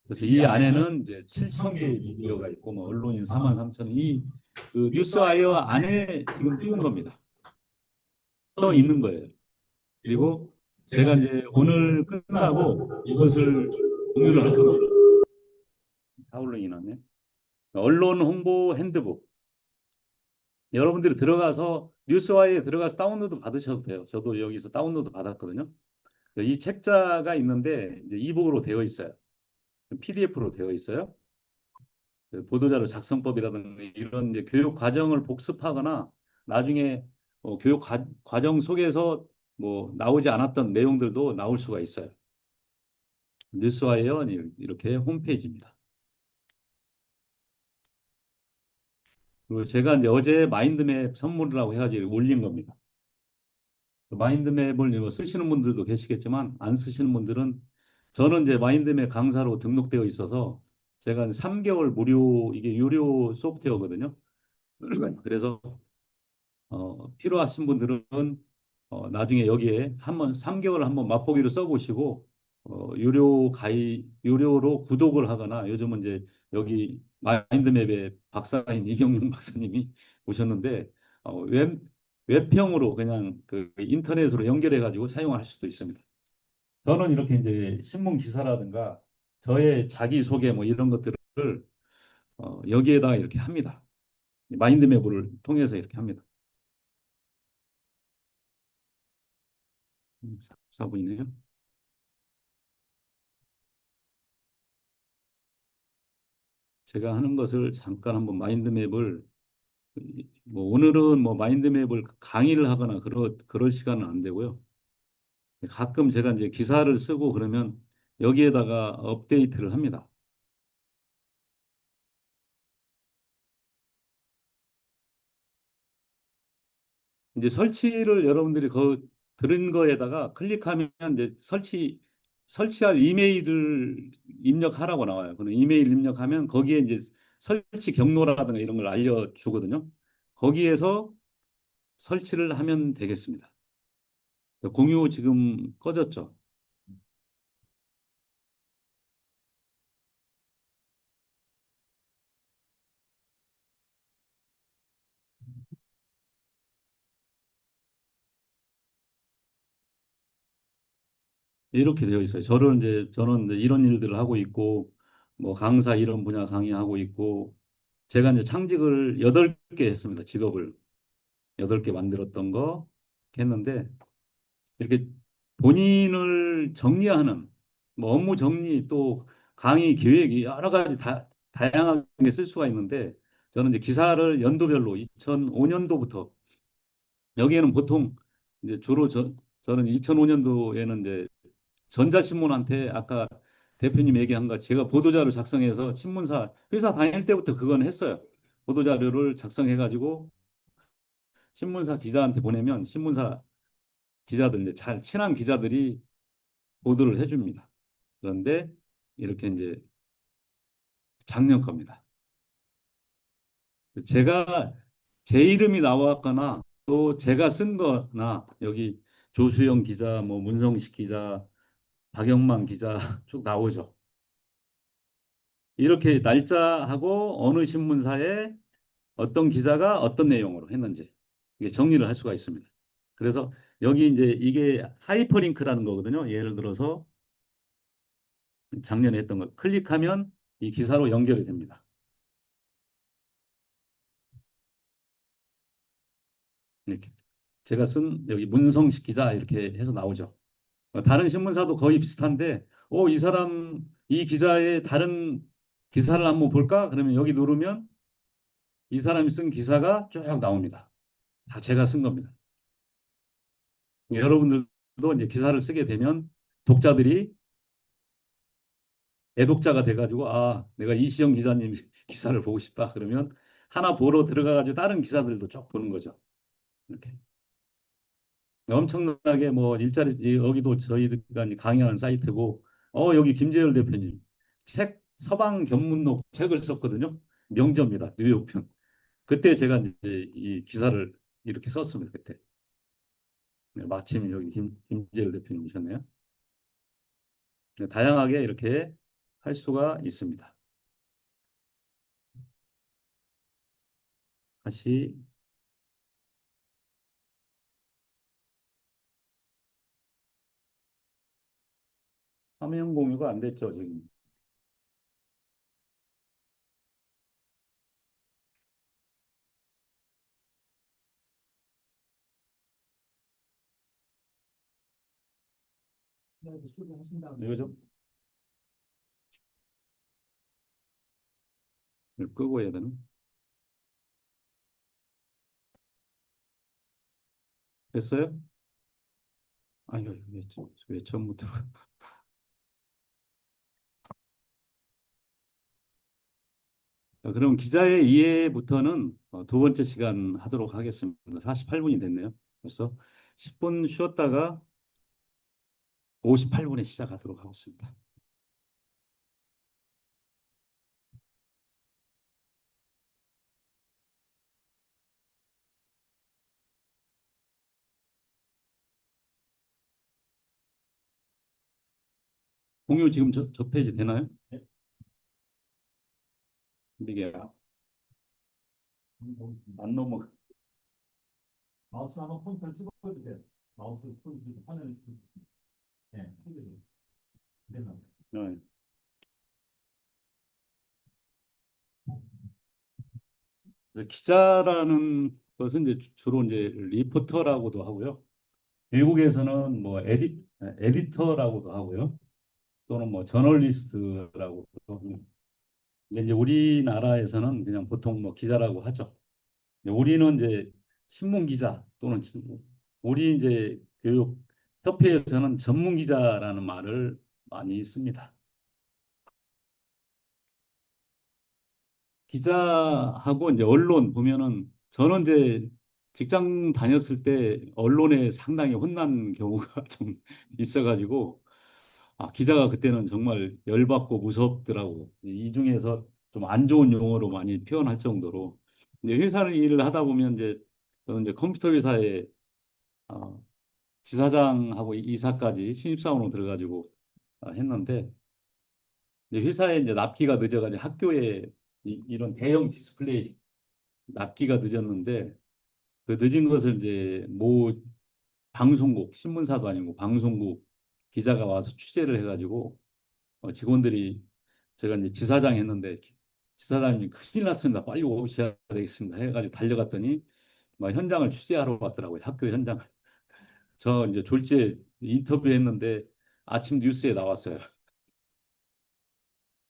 그래서 이 안에는 이제 7천 개의 미디어가 있고 뭐 언론인 4만 3천 이그 뉴스와이어 안에 지금 띄운 겁니다. 떠 있는 거예요. 그리고 제가 이제 오늘 끝나고 이것을 공유를 할 겁니다. 다운로딩 하네. 언론 홍보 핸드북. 여러분들이 들어가서 뉴스와이에 들어가서 다운로드 받으셔도 돼요. 저도 여기서 다운로드 받았거든요. 이 책자가 있는데 이제 이북으로 되어 있어요. PDF로 되어 있어요. 그 보도자료 작성법이라든가 이런 이제 교육 과정을 복습하거나 나중에 교육 과정 속에서 뭐 나오지 않았던 내용들도 나올 수가 있어요. 뉴스와이어 이렇게 홈페이지입니다. 그리고 제가 이제 어제 마인드맵 선물이라고 해가지고 올린 겁니다. 마인드맵을 쓰시는 분들도 계시겠지만 안 쓰시는 분들은 저는 이제 마인드맵 강사로 등록되어 있어서 제가 3개월 무료 이게 유료 소프트웨어거든요. 그래서 필요하신 분들은 나중에 여기에 한번 3개월 한번 맛보기로 써보시고 유료로 구독을 하거나 요즘은 이제 여기 마인드맵의 박사인 이경용 박사님이 오셨는데 웹형으로 그냥 그 인터넷으로 연결해 가지고 사용할 수도 있습니다. 저는 이렇게 이제 신문 기사라든가 저의 자기소개 뭐 이런 것들을 여기에다가 이렇게 합니다. 마인드맵을 통해서 이렇게 합니다. 사보이네요. 제가 하는 것을 잠깐 한번 마인드맵을 뭐 오늘은 뭐 마인드맵을 강의를 하거나 그럴 시간은 안 되고요. 가끔 제가 이제 기사를 쓰고 그러면 여기에다가 업데이트를 합니다. 이제 설치를 여러분들이 들은 거에다가 클릭하면 이제 설치할 이메일을 입력하라고 나와요. 그럼 이메일 입력하면 거기에 이제 설치 경로라든가 이런 걸 알려주거든요. 거기에서 설치를 하면 되겠습니다. 공유 지금 꺼졌죠? 이렇게 되어 있어요. 저는 이제 이런 일들을 하고 있고, 뭐 강사 이런 분야 강의하고 있고, 제가 이제 창직을 8개 했습니다. 직업을 8개 만들었던 거 했는데, 이렇게 본인을 정리하는, 뭐 업무 정리 또 강의 기획이 여러 가지 다양하게 쓸 수가 있는데, 저는 이제 기사를 연도별로 2005년도부터, 여기에는 보통 이제 저는 2005년도에는 이제 전자신문한테 아까 대표님 얘기한 것 제가 보도자료 작성해서 신문사 회사 다닐 때부터 그건 했어요. 보도자료를 작성해 가지고 신문사 기자한테 보내면 신문사 기자들 이제 잘 친한 기자들이 보도를 해줍니다. 그런데 이렇게 이제 작년 겁니다. 제가 제 이름이 나왔거나 또 제가 쓴 거나 여기 조수영 기자, 뭐 문성식 기자, 박영만 기자 쭉 나오죠. 이렇게 날짜하고 어느 신문사에 어떤 기자가 어떤 내용으로 했는지 이게 정리를 할 수가 있습니다. 그래서 여기 이제 이게 하이퍼링크라는 거거든요. 예를 들어서 작년에 했던 거 클릭하면 이 기사로 연결이 됩니다. 이렇게 제가 쓴 여기 문성식 기자 이렇게 해서 나오죠. 다른 신문사도 거의 비슷한데, 이 사람 이 기자의 다른 기사를 한번 볼까? 그러면 여기 누르면 이 사람이 쓴 기사가 쭉 나옵니다. 다 제가 쓴 겁니다. 여러분들도 이제 기사를 쓰게 되면 독자들이 애독자가 돼가지고 내가 이시영 기자님 기사를 보고 싶다 그러면 하나 보러 들어가가지고 다른 기사들도 쭉 보는 거죠. 이렇게 엄청나게 뭐 여기도 저희가 이제 강의하는 사이트고 여기 김재열 대표님 책 서방 견문록 책을 썼거든요. 명저입니다. 뉴욕편. 그때 제가 이제 이 기사를 이렇게 썼습니다. 그때. 네, 마침 여기 김재열 대표님이셨네요. 네, 다양하게 이렇게 할 수가 있습니다. 다시 화면 공유가 안 됐죠, 지금. 이거 좀 끄고 해야 되나? 됐어요? 아이고, 왜 처음부터. 자, 그럼 기자의 이해부터는 두 번째 시간 하도록 하겠습니다. 48분이 됐네요. 벌써 10분 쉬었다가 58분에 시작하도록 하겠습니다. 공유 지금 저 페이지 되나요? 이게 안 넘어. 마우스 한번 포인트를 찍어주세요. 마우스 포인트 화면을 찍어주세요. 네, 됐나? 네. 그래서 기자라는 것은 이제 주로 이제 리포터라고도 하고요. 미국에서는 뭐 에디터라고도 하고요. 또는 뭐 저널리스트라고도 하고요. 근데 이제 우리나라에서는 그냥 보통 뭐 기자라고 하죠. 우리는 이제 신문 기자 또는 우리 이제 교육 협회에서는 전문 기자라는 말을 많이 씁니다. 기자하고 이제 언론 보면은 저는 이제 직장 다녔을 때 언론에 상당히 혼난 경우가 좀 있어가지고 기자가 그때는 정말 열받고 무섭더라고. 이 중에서 좀 안 좋은 용어로 많이 표현할 정도로 이제 회사를 일을 하다 보면 이제 저는 이제 컴퓨터 회사에 어, 지사장하고 이사까지 신입사원으로 들어가지고 했는데 이제 회사에 이제 납기가 늦어가지고 학교에 이런 대형 디스플레이 납기가 늦었는데 그 늦은 것을 이제 모 방송국 신문사도 아니고 방송국 기자가 와서 취재를 해가지고 직원들이 제가 이제 지사장 했는데 지사장님이 큰일 났습니다. 빨리 오셔야 되겠습니다. 해가지고 달려갔더니 막 현장을 취재하러 왔더라고요. 학교 현장을. 저 이제 졸지에 인터뷰했는데 아침 뉴스에 나왔어요.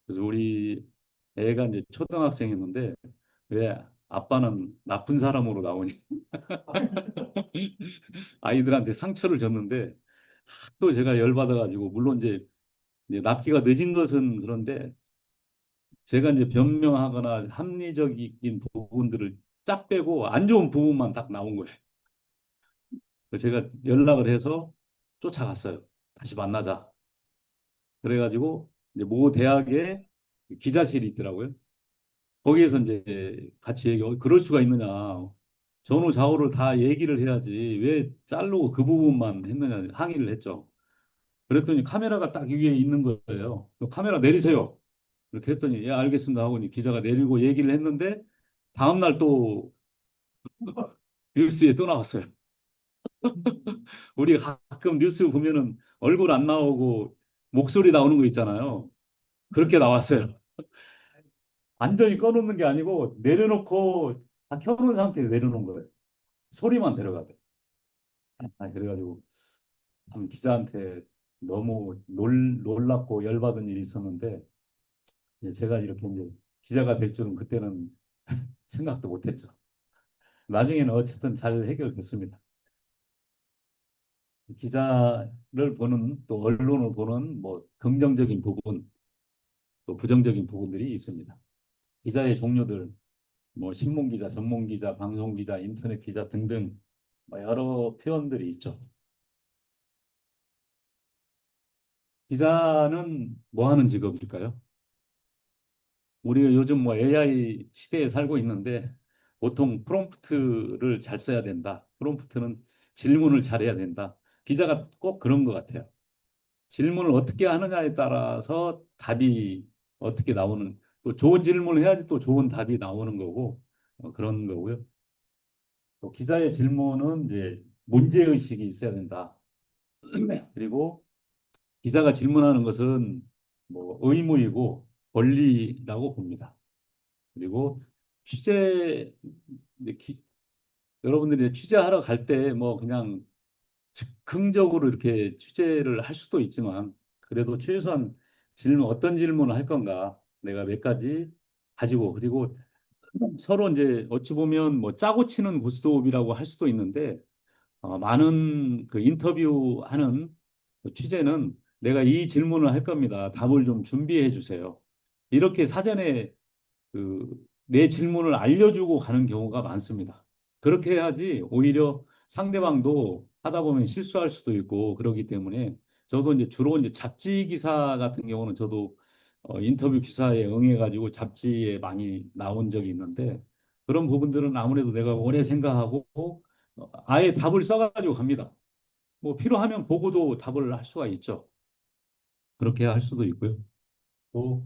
그래서 우리 애가 이제 초등학생이었는데 왜 아빠는 나쁜 사람으로 나오니? 아이들한테 상처를 줬는데 또 제가 열받아가지고 물론 이제 납기가 늦은 것은 그런데 제가 이제 변명하거나 합리적인 부분들을 쫙 빼고 안 좋은 부분만 딱 나온 거예요. 그래서 제가 연락을 해서 쫓아갔어요. 다시 만나자. 그래가지고 이제 모 대학에 기자실이 있더라고요. 거기에서 이제 같이 그럴 수가 있느냐. 전후 좌우를 다 얘기를 해야지 왜 자르고 그 부분만 했느냐 항의를 했죠. 그랬더니 카메라가 딱 위에 있는 거예요. 카메라 내리세요. 이렇게 했더니 예 알겠습니다 하고 기자가 내리고 얘기를 했는데 다음날 또 뉴스에 또 나왔어요. 우리 가끔 뉴스 보면은 얼굴 안 나오고 목소리 나오는 거 있잖아요. 그렇게 나왔어요. 완전히 꺼놓는 게 아니고 내려놓고 다 켜놓은 상태에서 내려놓은 거예요. 소리만 들어가대. 그래가지고 참 기자한테 너무 놀랍고 열받은 일이 있었는데 제가 이렇게 이제 기자가 될 줄은 그때는 생각도 못했죠. 나중에는 어쨌든 잘 해결됐습니다. 기자를 보는 또 언론을 보는 뭐 긍정적인 부분 또 부정적인 부분들이 있습니다. 기자의 종류들 뭐 신문 기자, 전문 기자, 방송 기자, 인터넷 기자 등등 뭐 여러 표현들이 있죠. 기자는 뭐 하는 직업일까요? 우리가 요즘 뭐 AI 시대에 살고 있는데 보통 프롬프트를 잘 써야 된다. 프롬프트는 질문을 잘해야 된다. 기자가 꼭 그런 것 같아요. 질문을 어떻게 하느냐에 따라서 답이 어떻게 나오는 또 좋은 질문을 해야지 또 좋은 답이 나오는 거고 그런 거고요. 또 기자의 질문은 이제 문제의식이 있어야 된다. 그리고 기자가 질문하는 것은 뭐 의무이고 권리라고 봅니다. 그리고 취재 이제 여러분들이 취재하러 갈 때 뭐 그냥 즉흥적으로 이렇게 취재를 할 수도 있지만 그래도 최소한 어떤 질문을 할 건가 내가 몇 가지 가지고 그리고 서로 이제 어찌 보면 뭐 짜고 치는 고스톱이라고 할 수도 있는데 많은 그 인터뷰하는 그 취재는 내가 이 질문을 할 겁니다. 답을 좀 준비해 주세요. 이렇게 사전에 내 질문을 알려주고 가는 경우가 많습니다. 그렇게 해야지 오히려 상대방도 하다 보면 실수할 수도 있고 그러기 때문에 저도 이제 주로 이제 잡지 기사 같은 경우는 저도 인터뷰 기사에 응해가지고 잡지에 많이 나온 적이 있는데 그런 부분들은 아무래도 내가 오래 생각하고 아예 답을 써가지고 갑니다. 뭐 필요하면 보고도 답을 할 수가 있죠. 그렇게 할 수도 있고요. 또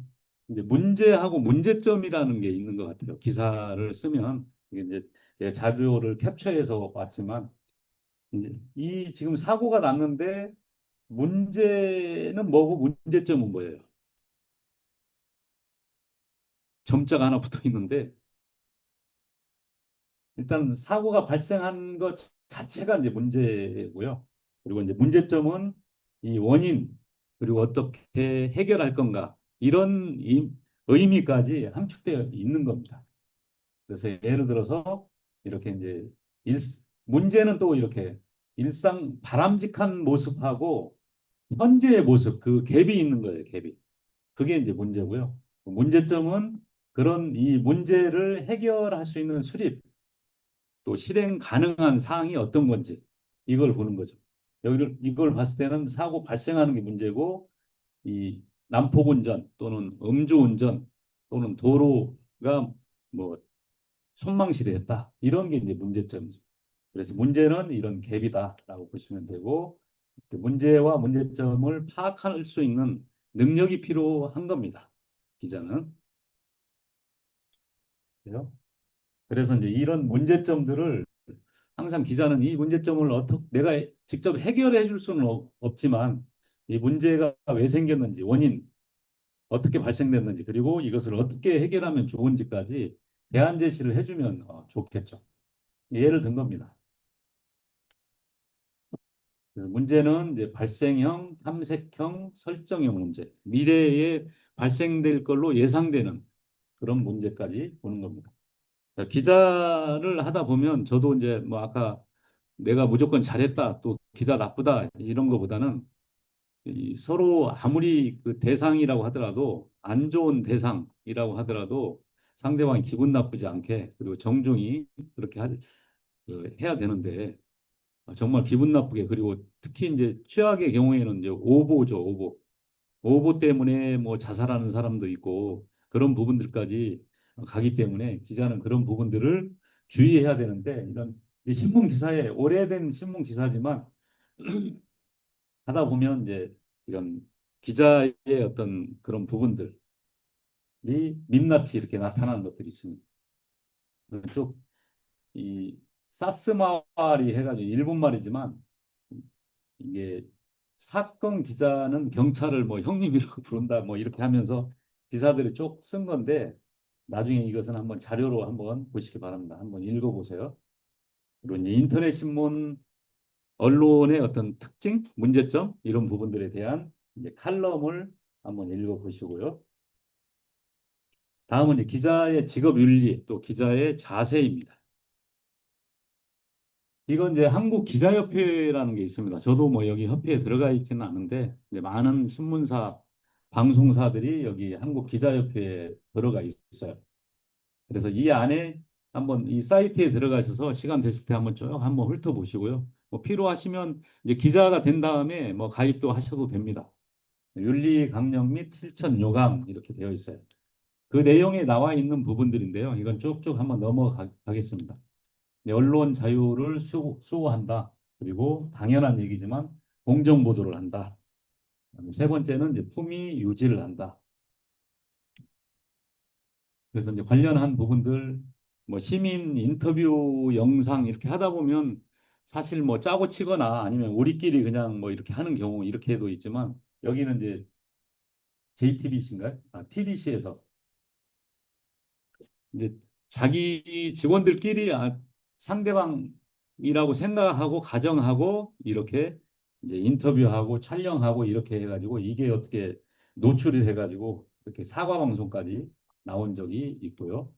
이제 문제하고 문제점이라는 게 있는 것 같아요. 기사를 쓰면 이게 이제 제 자료를 캡처해서 왔지만 이제 이 지금 사고가 났는데 문제는 뭐고 문제점은 뭐예요? 점자가 하나 붙어 있는데 일단 사고가 발생한 것 자체가 이제 문제고요. 그리고 이제 문제점은 이 원인 그리고 어떻게 해결할 건가 이런 의미까지 함축되어 있는 겁니다. 그래서 예를 들어서 이렇게 이제 문제는 또 이렇게 일상 바람직한 모습하고 현재의 모습 그 갭이 있는 거예요. 갭이. 그게 이제 문제고요. 문제점은 그런 이 문제를 해결할 수 있는 수립 또 실행 가능한 사항이 어떤 건지 이걸 보는 거죠. 여기를 이걸 봤을 때는 사고 발생하는 게 문제고 이 난폭 운전 또는 음주 운전 또는 도로가 뭐 손망실했다 이런 게 이제 문제점이죠. 그래서 문제는 이런 갭이다라고 보시면 되고 문제와 문제점을 파악할 수 있는 능력이 필요한 겁니다. 기자는. 그래요? 그래서 이제 이런 문제점들을 항상 기자는 이 문제점을 어떻게 내가 직접 해결해 줄 수는 없지만 이 문제가 왜 생겼는지 원인 어떻게 발생됐는지 그리고 이것을 어떻게 해결하면 좋은지까지 대안 제시를 해주면 좋겠죠. 예를 든 겁니다. 문제는 이제 발생형, 탐색형, 설정형 문제, 미래에 발생될 걸로 예상되는 그런 문제까지 보는 겁니다. 기자를 하다 보면 저도 이제 뭐 아까 내가 무조건 잘했다, 또 기자 나쁘다 이런 거보다는 이 서로 아무리 그 대상이라고 하더라도 안 좋은 대상이라고 하더라도 상대방이 기분 나쁘지 않게 그리고 정중히 그렇게 해야 되는데 정말 기분 나쁘게 그리고 특히 이제 최악의 경우에는 이제 오보죠, 오보. 오보 때문에 뭐 자살하는 사람도 있고 그런 부분들까지 가기 때문에 기자는 그런 부분들을 주의해야 되는데 이런 신문 기사에 오래된 신문 기사지만 하다 보면 이제 이런 기자의 어떤 그런 부분들이 민낯이 이렇게 나타나는 것들이 있습니다. 쪽이 사스마리 해가지고 일본 말이지만 이게 사건 기자는 경찰을 뭐 형님이라고 부른다 뭐 이렇게 하면서 기사들이 쭉 쓴 건데 나중에 이것은 한번 자료로 한번 보시기 바랍니다. 한번 읽어보세요. 그리고 이제 인터넷 신문 언론의 어떤 특징, 문제점 이런 부분들에 대한 이제 칼럼을 한번 읽어보시고요. 다음은 이제 기자의 직업 윤리 또 기자의 자세입니다. 이건 이제 한국 기자협회라는 게 있습니다. 저도 뭐 여기 협회에 들어가 있지는 않은데 이제 많은 신문사, 방송사들이 여기 한국 기자협회에 들어가 있어요. 그래서 이 안에 한번 이 사이트에 들어가셔서 시간 되실 때 한번 쭉 한번 훑어보시고요. 뭐 필요하시면 이제 기자가 된 다음에 뭐 가입도 하셔도 됩니다. 윤리 강령 및 실천 요강 이렇게 되어 있어요. 그 내용에 나와 있는 부분들인데요. 이건 쭉쭉 한번 넘어가겠습니다. 언론 자유를 수호한다. 그리고 당연한 얘기지만 공정 보도를 한다. 세 번째는 이제 품위 유지를 한다. 그래서 이제 관련한 부분들 뭐 시민 인터뷰 영상 이렇게 하다 보면 사실 뭐 짜고 치거나 아니면 우리끼리 그냥 뭐 이렇게 하는 경우 이렇게 해도 있지만 여기는 이제 JTBC인가요? TBC에서 이제 자기 직원들끼리 상대방이라고 생각하고 가정하고 이렇게 이제 인터뷰하고 촬영하고 이렇게 해가지고 이게 어떻게 노출이 돼가지고 이렇게 사과 방송까지 나온 적이 있고요.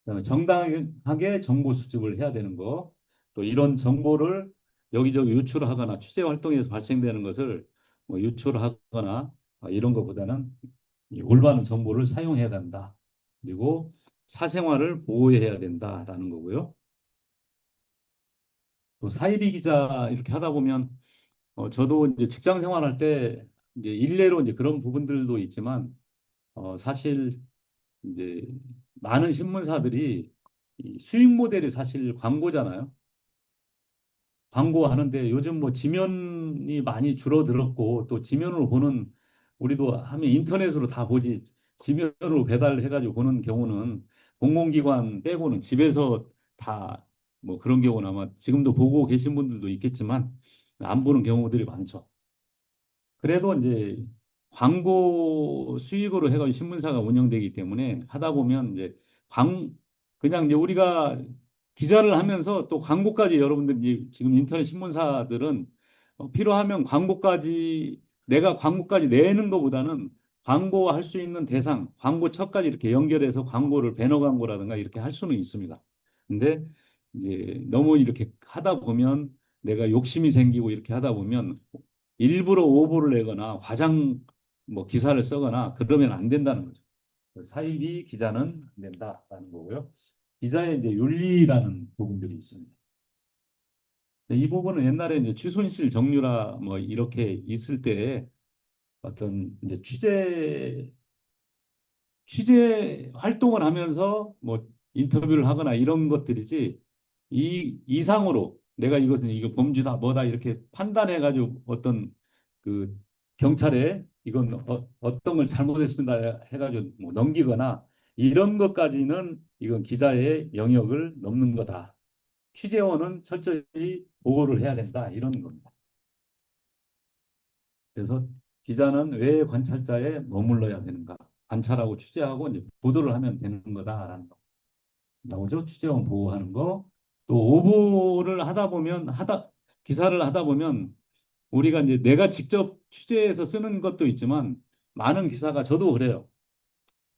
그다음에 정당하게 정보 수집을 해야 되는 거, 또 이런 정보를 여기저기 유출하거나 취재 활동에서 발생되는 것을 뭐 유출하거나 이런 것보다는 이 올바른 정보를 사용해야 된다. 그리고 사생활을 보호해야 된다라는 거고요. 또 사이비 기자 이렇게 하다 보면 저도 이제 직장 생활할 때 이제 일례로 이제 그런 부분들도 있지만 사실 이제 많은 신문사들이 이 수익 모델이 사실 광고잖아요. 광고하는데 요즘 뭐 지면이 많이 줄어들었고 또 지면으로 보는 우리도 하면 인터넷으로 다 보지 지면으로 배달해가지고 보는 경우는 공공기관 빼고는 집에서 다 뭐 그런 경우는 아마 지금도 보고 계신 분들도 있겠지만 안 보는 경우들이 많죠. 그래도 이제 광고 수익으로 해가지고 신문사가 운영되기 때문에 하다 보면 이제 광 그냥 이제 우리가 기자를 하면서 또 광고까지 여러분들이 지금 인터넷 신문사들은 필요하면 광고까지 내가 광고까지 내는 것보다는 광고할 수 있는 대상, 광고처까지 이렇게 연결해서 광고를 배너 광고라든가 이렇게 할 수는 있습니다. 근데 이제 너무 이렇게 하다 보면 내가 욕심이 생기고 이렇게 하다 보면 일부러 오보를 내거나 과장 뭐 기사를 쓰거나 그러면 안 된다는 거죠. 사이비 기자는 안 된다라는 거고요. 기자의 이제 윤리라는 부분들이 있습니다. 이 부분은 옛날에 이제 최순실 정유라 뭐 이렇게 있을 때 어떤 이제 취재 활동을 하면서 뭐 인터뷰를 하거나 이런 것들이지 이 이상으로 내가 이것은 이거 범죄다 뭐다 이렇게 판단해 가지고 어떤 그 경찰에 이건 어떤 걸 잘못했습니다 해가지고 뭐 넘기거나 이런 것까지는 이건 기자의 영역을 넘는 거다. 취재원은 철저히 보고를 해야 된다 이런 겁니다. 그래서 기자는 왜 관찰자에 머물러야 되는가? 관찰하고 취재하고 이제 보도를 하면 되는 거다라는 거. 나오죠? 취재원 보호하는 거. 또 오보를 하다 보면 기사를 하다 보면 우리가 이제 내가 직접 취재해서 쓰는 것도 있지만 많은 기사가 저도 그래요.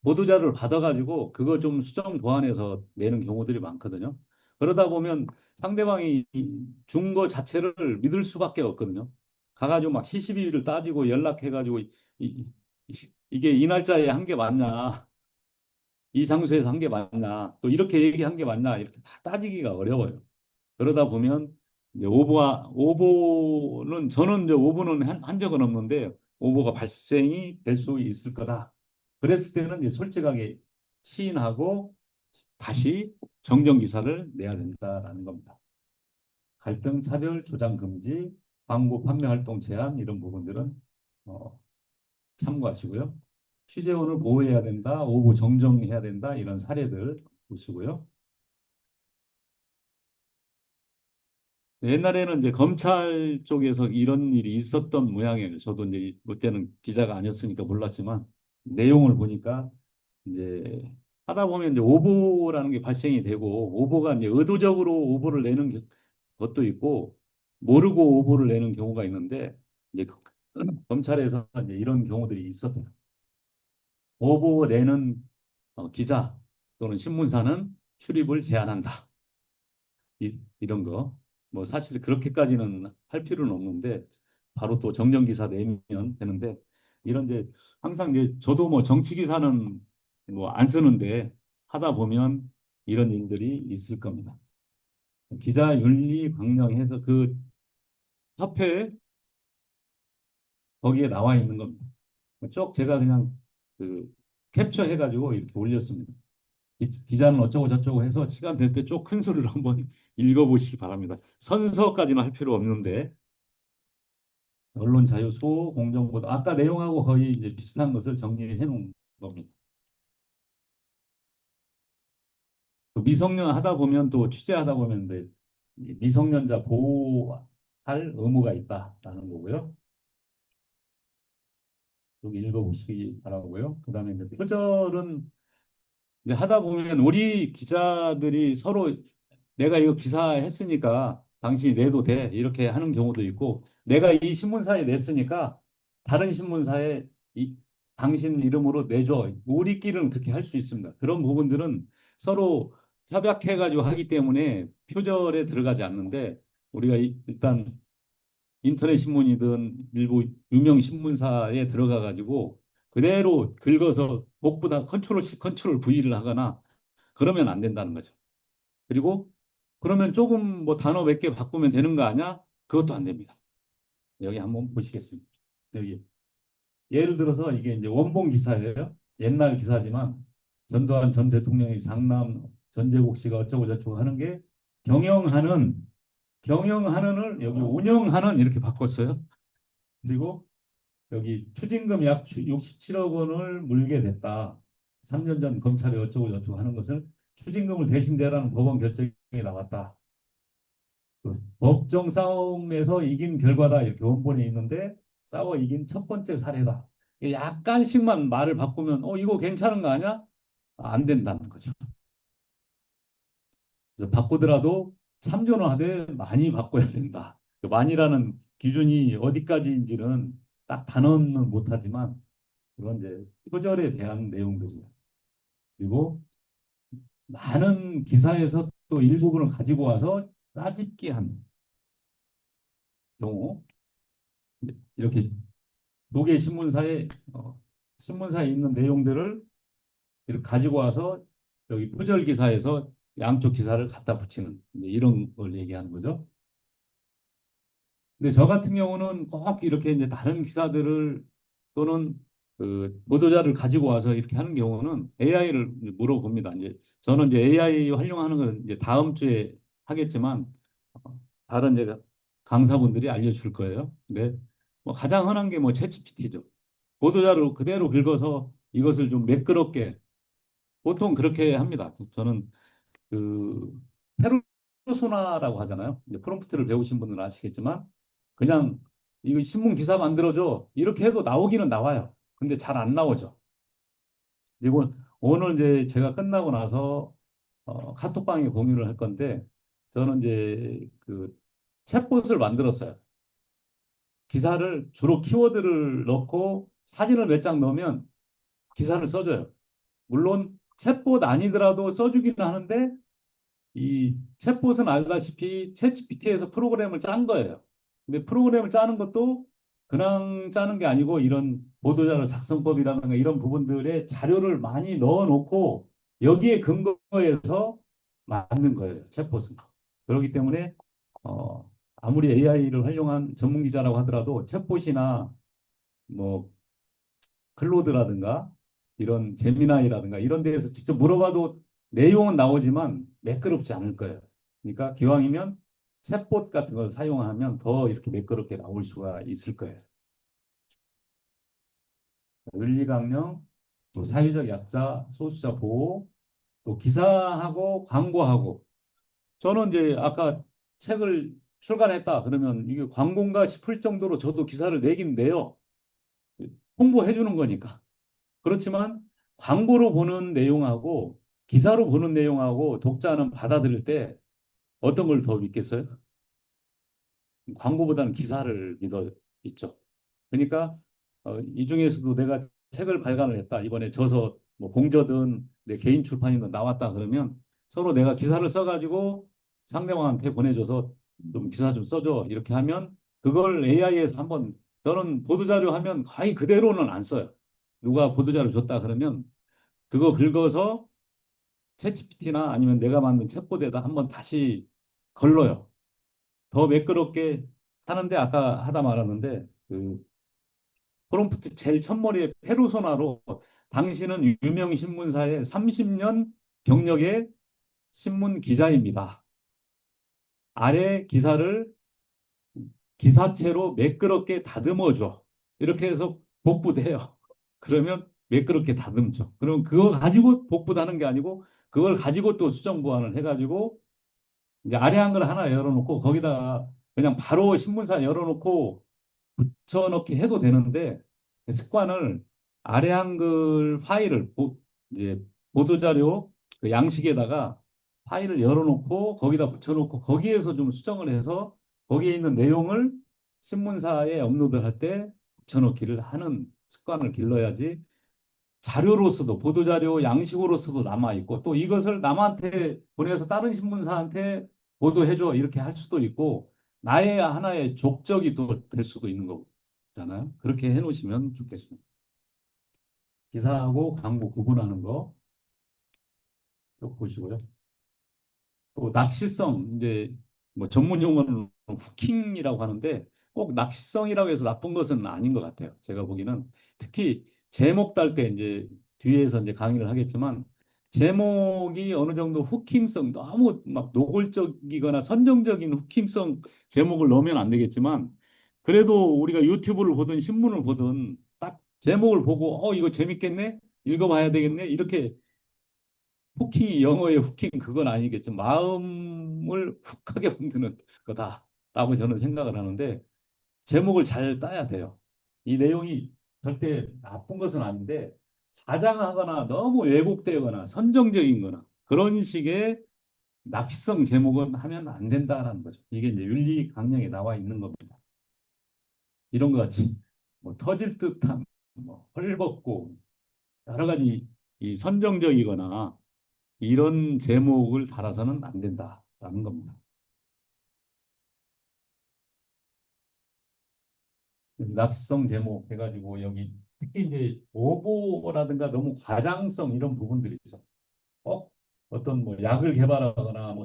보도자료를 받아가지고 그거 좀 수정 보완해서 내는 경우들이 많거든요. 그러다 보면 상대방이 준 거 자체를 믿을 수밖에 없거든요. 가가지고 막 시시비비를 따지고 연락해가지고 이게 이 날짜에 한 게 맞냐, 이 장소에서 한 게 맞냐, 또 이렇게 얘기한 게 맞냐 이렇게 다 따지기가 어려워요. 그러다 보면 이제 오보는 저는 이제 오보는 한 적은 없는데 오보가 발생이 될 수 있을 거다. 그랬을 때는 이제 솔직하게 시인하고 다시 정정 기사를 내야 된다라는 겁니다. 갈등, 차별, 조장 금지, 광고 판매 활동 제한 이런 부분들은 참고하시고요. 취재원을 보호해야 된다, 오보 정정해야 된다 이런 사례들 보시고요. 옛날에는 이제 검찰 쪽에서 이런 일이 있었던 모양이에요. 저도 이제 그때는 기자가 아니었으니까 몰랐지만 내용을 보니까 이제 하다 보면 이제 오보라는 게 발생이 되고 오보가 이제 의도적으로 오보를 내는 것도 있고 모르고 오보를 내는 경우가 있는데 이제 검찰에서 이제 이런 경우들이 있었대요. 오보 내는 기자 또는 신문사는 출입을 제한한다. 이런 거. 뭐 사실 그렇게까지는 할 필요는 없는데 바로 또 정정 기사 내면 되는데 이런 이제 항상 이제 저도 뭐 정치 기사는 뭐 안 쓰는데 하다 보면 이런 일들이 있을 겁니다. 기자 윤리 강령해서 그 협회 거기에 나와 있는 겁니다. 쭉 제가 그냥 그 캡처해 가지고 이렇게 올렸습니다. 기자는 어쩌고 저쩌고 해서 시간 될 때 쭉 큰 소리로 한번 읽어보시기 바랍니다. 선서까지는 할 필요 없는데 언론 자유, 수호, 공정보도 아까 내용하고 거의 이제 비슷한 것을 정리해 놓은 겁니다. 또 미성년 하다 보면 또 취재하다 보면 이제 미성년자 보호할 의무가 있다라는 거고요. 여기 읽어보시기 바라고요. 그다음에 이제 표절은 이제 하다 보면 우리 기자들이 서로 내가 이거 기사했으니까 당신이 내도 돼 이렇게 하는 경우도 있고 내가 이 신문사에 냈으니까 다른 신문사에 당신 이름으로 내줘 우리끼리는 그렇게 할 수 있습니다. 그런 부분들은 서로 협약해가지고 하기 때문에 표절에 들어가지 않는데 우리가 일단 인터넷 신문이든 일부 유명 신문사에 들어가 가지고 그대로 긁어서 목보다 컨트롤 C, 컨트롤 V를 하거나 그러면 안 된다는 거죠. 그리고 그러면 조금 뭐 단어 몇 개 바꾸면 되는 거 아니야? 그것도 안 됩니다. 여기 한번 보시겠습니다. 여기 예를 들어서 이게 이제 원본 기사예요. 옛날 기사지만 전두환 전 대통령의 장남 전재국 씨가 어쩌고 저쩌고 하는 게 경영하는 경영하는을 여기 운영하는 이렇게 바꿨어요. 그리고 여기 추징금 약 67억 원을 물게 됐다. 3년 전 검찰이 어쩌고 저쩌고 하는 것을 추징금을 대신대라는 법원 결정이 나왔다. 그 법정 싸움에서 이긴 결과다 이렇게 원본에 있는데 싸워 이긴 첫 번째 사례다. 약간씩만 말을 바꾸면 이거 괜찮은 거 아니야? 안 된다는 거죠. 그래서 바꾸더라도 참조는 하되 많이 바꿔야 된다. 그 많이라는 기준이 어디까지인지는 딱 단언은 못하지만 그런 이제 표절에 대한 내용들이에요. 그리고 많은 기사에서 또 일부분을 가지고 와서 따집기 한 경우 이렇게 독일 신문사에 있는 내용들을 이렇게 가지고 와서 여기 표절 기사에서 양쪽 기사를 갖다 붙이는 이런 걸 얘기하는 거죠. 근데 저 같은 경우는 꼭 이렇게 이제 다른 기사들을 또는 그 보도자를 가지고 와서 이렇게 하는 경우는 AI를 물어봅니다. 이제 저는 이제 AI 활용하는 건 이제 다음 주에 하겠지만 다른 이제 강사분들이 알려줄 거예요. 근데 뭐 가장 흔한 게 뭐 챗GPT죠. 보도자를 그대로 긁어서 이것을 좀 매끄럽게 보통 그렇게 합니다. 저는 그 페르소나라고 하잖아요. 이제 프롬프트를 배우신 분들은 아시겠지만 그냥 이거 신문 기사 만들어줘 이렇게 해도 나오기는 나와요. 근데 잘 안 나오죠. 그리고 오늘 이제 제가 끝나고 나서 카톡방에 공유를 할 건데 저는 이제 그 챗봇을 만들었어요. 기사를 주로 키워드를 넣고 사진을 몇 장 넣으면 기사를 써줘요. 물론 챗봇 아니더라도 써주기는 하는데 이 챗봇은 알다시피 챗GPT에서 프로그램을 짠 거예요. 근데 프로그램을 짜는 것도 그냥 짜는 게 아니고 이런 보도자료 작성법이라든가 이런 부분들에 자료를 많이 넣어놓고 여기에 근거해서 만든 거예요. 챗봇은. 그렇기 때문에 아무리 AI를 활용한 전문 기자라고 하더라도 챗봇이나 뭐 클로드라든가 이런 제미나이라든가 이런 데에서 직접 물어봐도 내용은 나오지만 매끄럽지 않을 거예요. 그러니까 기왕이면 챗봇 같은 걸 사용하면 더 이렇게 매끄럽게 나올 수가 있을 거예요. 윤리강령, 또 사회적 약자, 소수자 보호, 또 기사하고 광고하고. 저는 이제 아까 책을 출간했다 그러면 이게 광고인가 싶을 정도로 저도 기사를 내긴 내요. 홍보해 주는 거니까. 그렇지만 광고로 보는 내용하고 기사로 보는 내용하고 독자는 받아들일 때 어떤 걸 더 믿겠어요? 광고보다는 기사를 믿어 있죠. 그러니까 이 중에서도 내가 책을 발간을 했다. 이번에 저서 뭐 공저든 내 개인 출판이든 나왔다 그러면 서로 내가 기사를 써가지고 상대방한테 보내줘서 좀 기사 좀 써줘 이렇게 하면 그걸 AI에서 한번 저는 보도자료 하면 거의 그대로는 안 써요. 누가 보도자료 줬다 그러면 그거 긁어서 챗GPT나 아니면 내가 만든 챗봇에다 한번 다시 걸러요. 더 매끄럽게 하는데 아까 하다 말았는데 그 프롬프트 제일 첫머리에 페르소나로 당신은 유명 신문사의 30년 경력의 신문 기자입니다. 아래 기사를 기사체로 매끄럽게 다듬어줘. 이렇게 해서 복부도 해요. 그러면 매끄럽게 다듬죠. 그럼 그거 가지고 복부도 하는 게 아니고 그걸 가지고 또 수정 보완을 해가지고 이제 아래 한글 하나 열어놓고 거기다가 그냥 바로 신문사 열어놓고 붙여넣기 해도 되는데 습관을 아래 한글 파일을 이제 보도자료 그 양식에다가 파일을 열어놓고 거기다 붙여놓고 거기에서 좀 수정을 해서 거기에 있는 내용을 신문사에 업로드할 때 붙여넣기를 하는 습관을 길러야지 자료로서도 보도자료 양식으로서도 남아있고 또 이것을 남한테 보내서 다른 신문사한테 보도해줘 이렇게 할 수도 있고 나의 하나의 족적이 또 될 수도 있는 거잖아요. 그렇게 해놓으시면 좋겠습니다. 기사하고 광고 구분하는 거 꼭 보시고요. 또 낚시성 이제 뭐 전문 용어는 후킹이라고 하는데 꼭 낚시성이라고 해서 나쁜 것은 아닌 것 같아요. 제가 보기에는 특히 제목 달 때 이제 뒤에서 이제 강의를 하겠지만 제목이 어느 정도 후킹성, 너무 막 노골적이거나 선정적인 후킹성 제목을 넣으면 안 되겠지만, 그래도 우리가 유튜브를 보든 신문을 보든 딱 제목을 보고 이거 재밌겠네, 읽어봐야 되겠네, 이렇게 후킹이 영어의 후킹 그건 아니겠죠. 마음을 훅하게 만드는 거다라고 저는 생각을 하는데, 제목을 잘 따야 돼요. 이 내용이 절대 나쁜 것은 아닌데 과장하거나 너무 왜곡되거나 선정적인 거나 그런 식의 낚시성 제목은 하면 안 된다라는 거죠. 이게 이제 윤리 강령에 나와 있는 겁니다. 이런 것 같이 뭐 터질 듯한 뭐 헐벗고 여러 가지 이 선정적이거나 이런 제목을 달아서는 안 된다라는 겁니다. 납성 제목 해가지고 여기 특히 이제 오보라든가 너무 과장성 이런 부분들이죠. 어떤 뭐 약을 개발하거나 뭐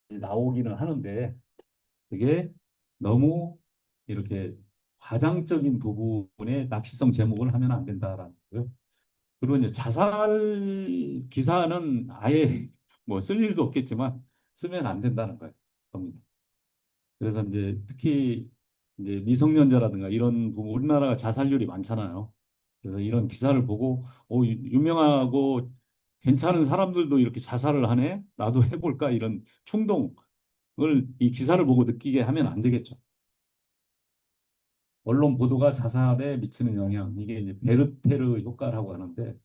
나오기는 하는데 그게 너무 이렇게 과장적인 부분에 낚시성 제목을 하면 안 된다라는 거예요. 그리고 이제 자살 기사는 아예 뭐 쓸 일도 없겠지만 쓰면 안 된다는 거예요. 겁니다. 그래서 이제 특히 이제 미성년자라든가 이런 부분 우리나라가 자살률이 많잖아요. 그래서 이런 기사를 보고 유명하고 괜찮은 사람들도 이렇게 자살을 하네. 나도 해볼까 이런 충동을 이 기사를 보고 느끼게 하면 안 되겠죠. 언론 보도가 자살에 미치는 영향 이게 이제 베르테르 효과라고 하는데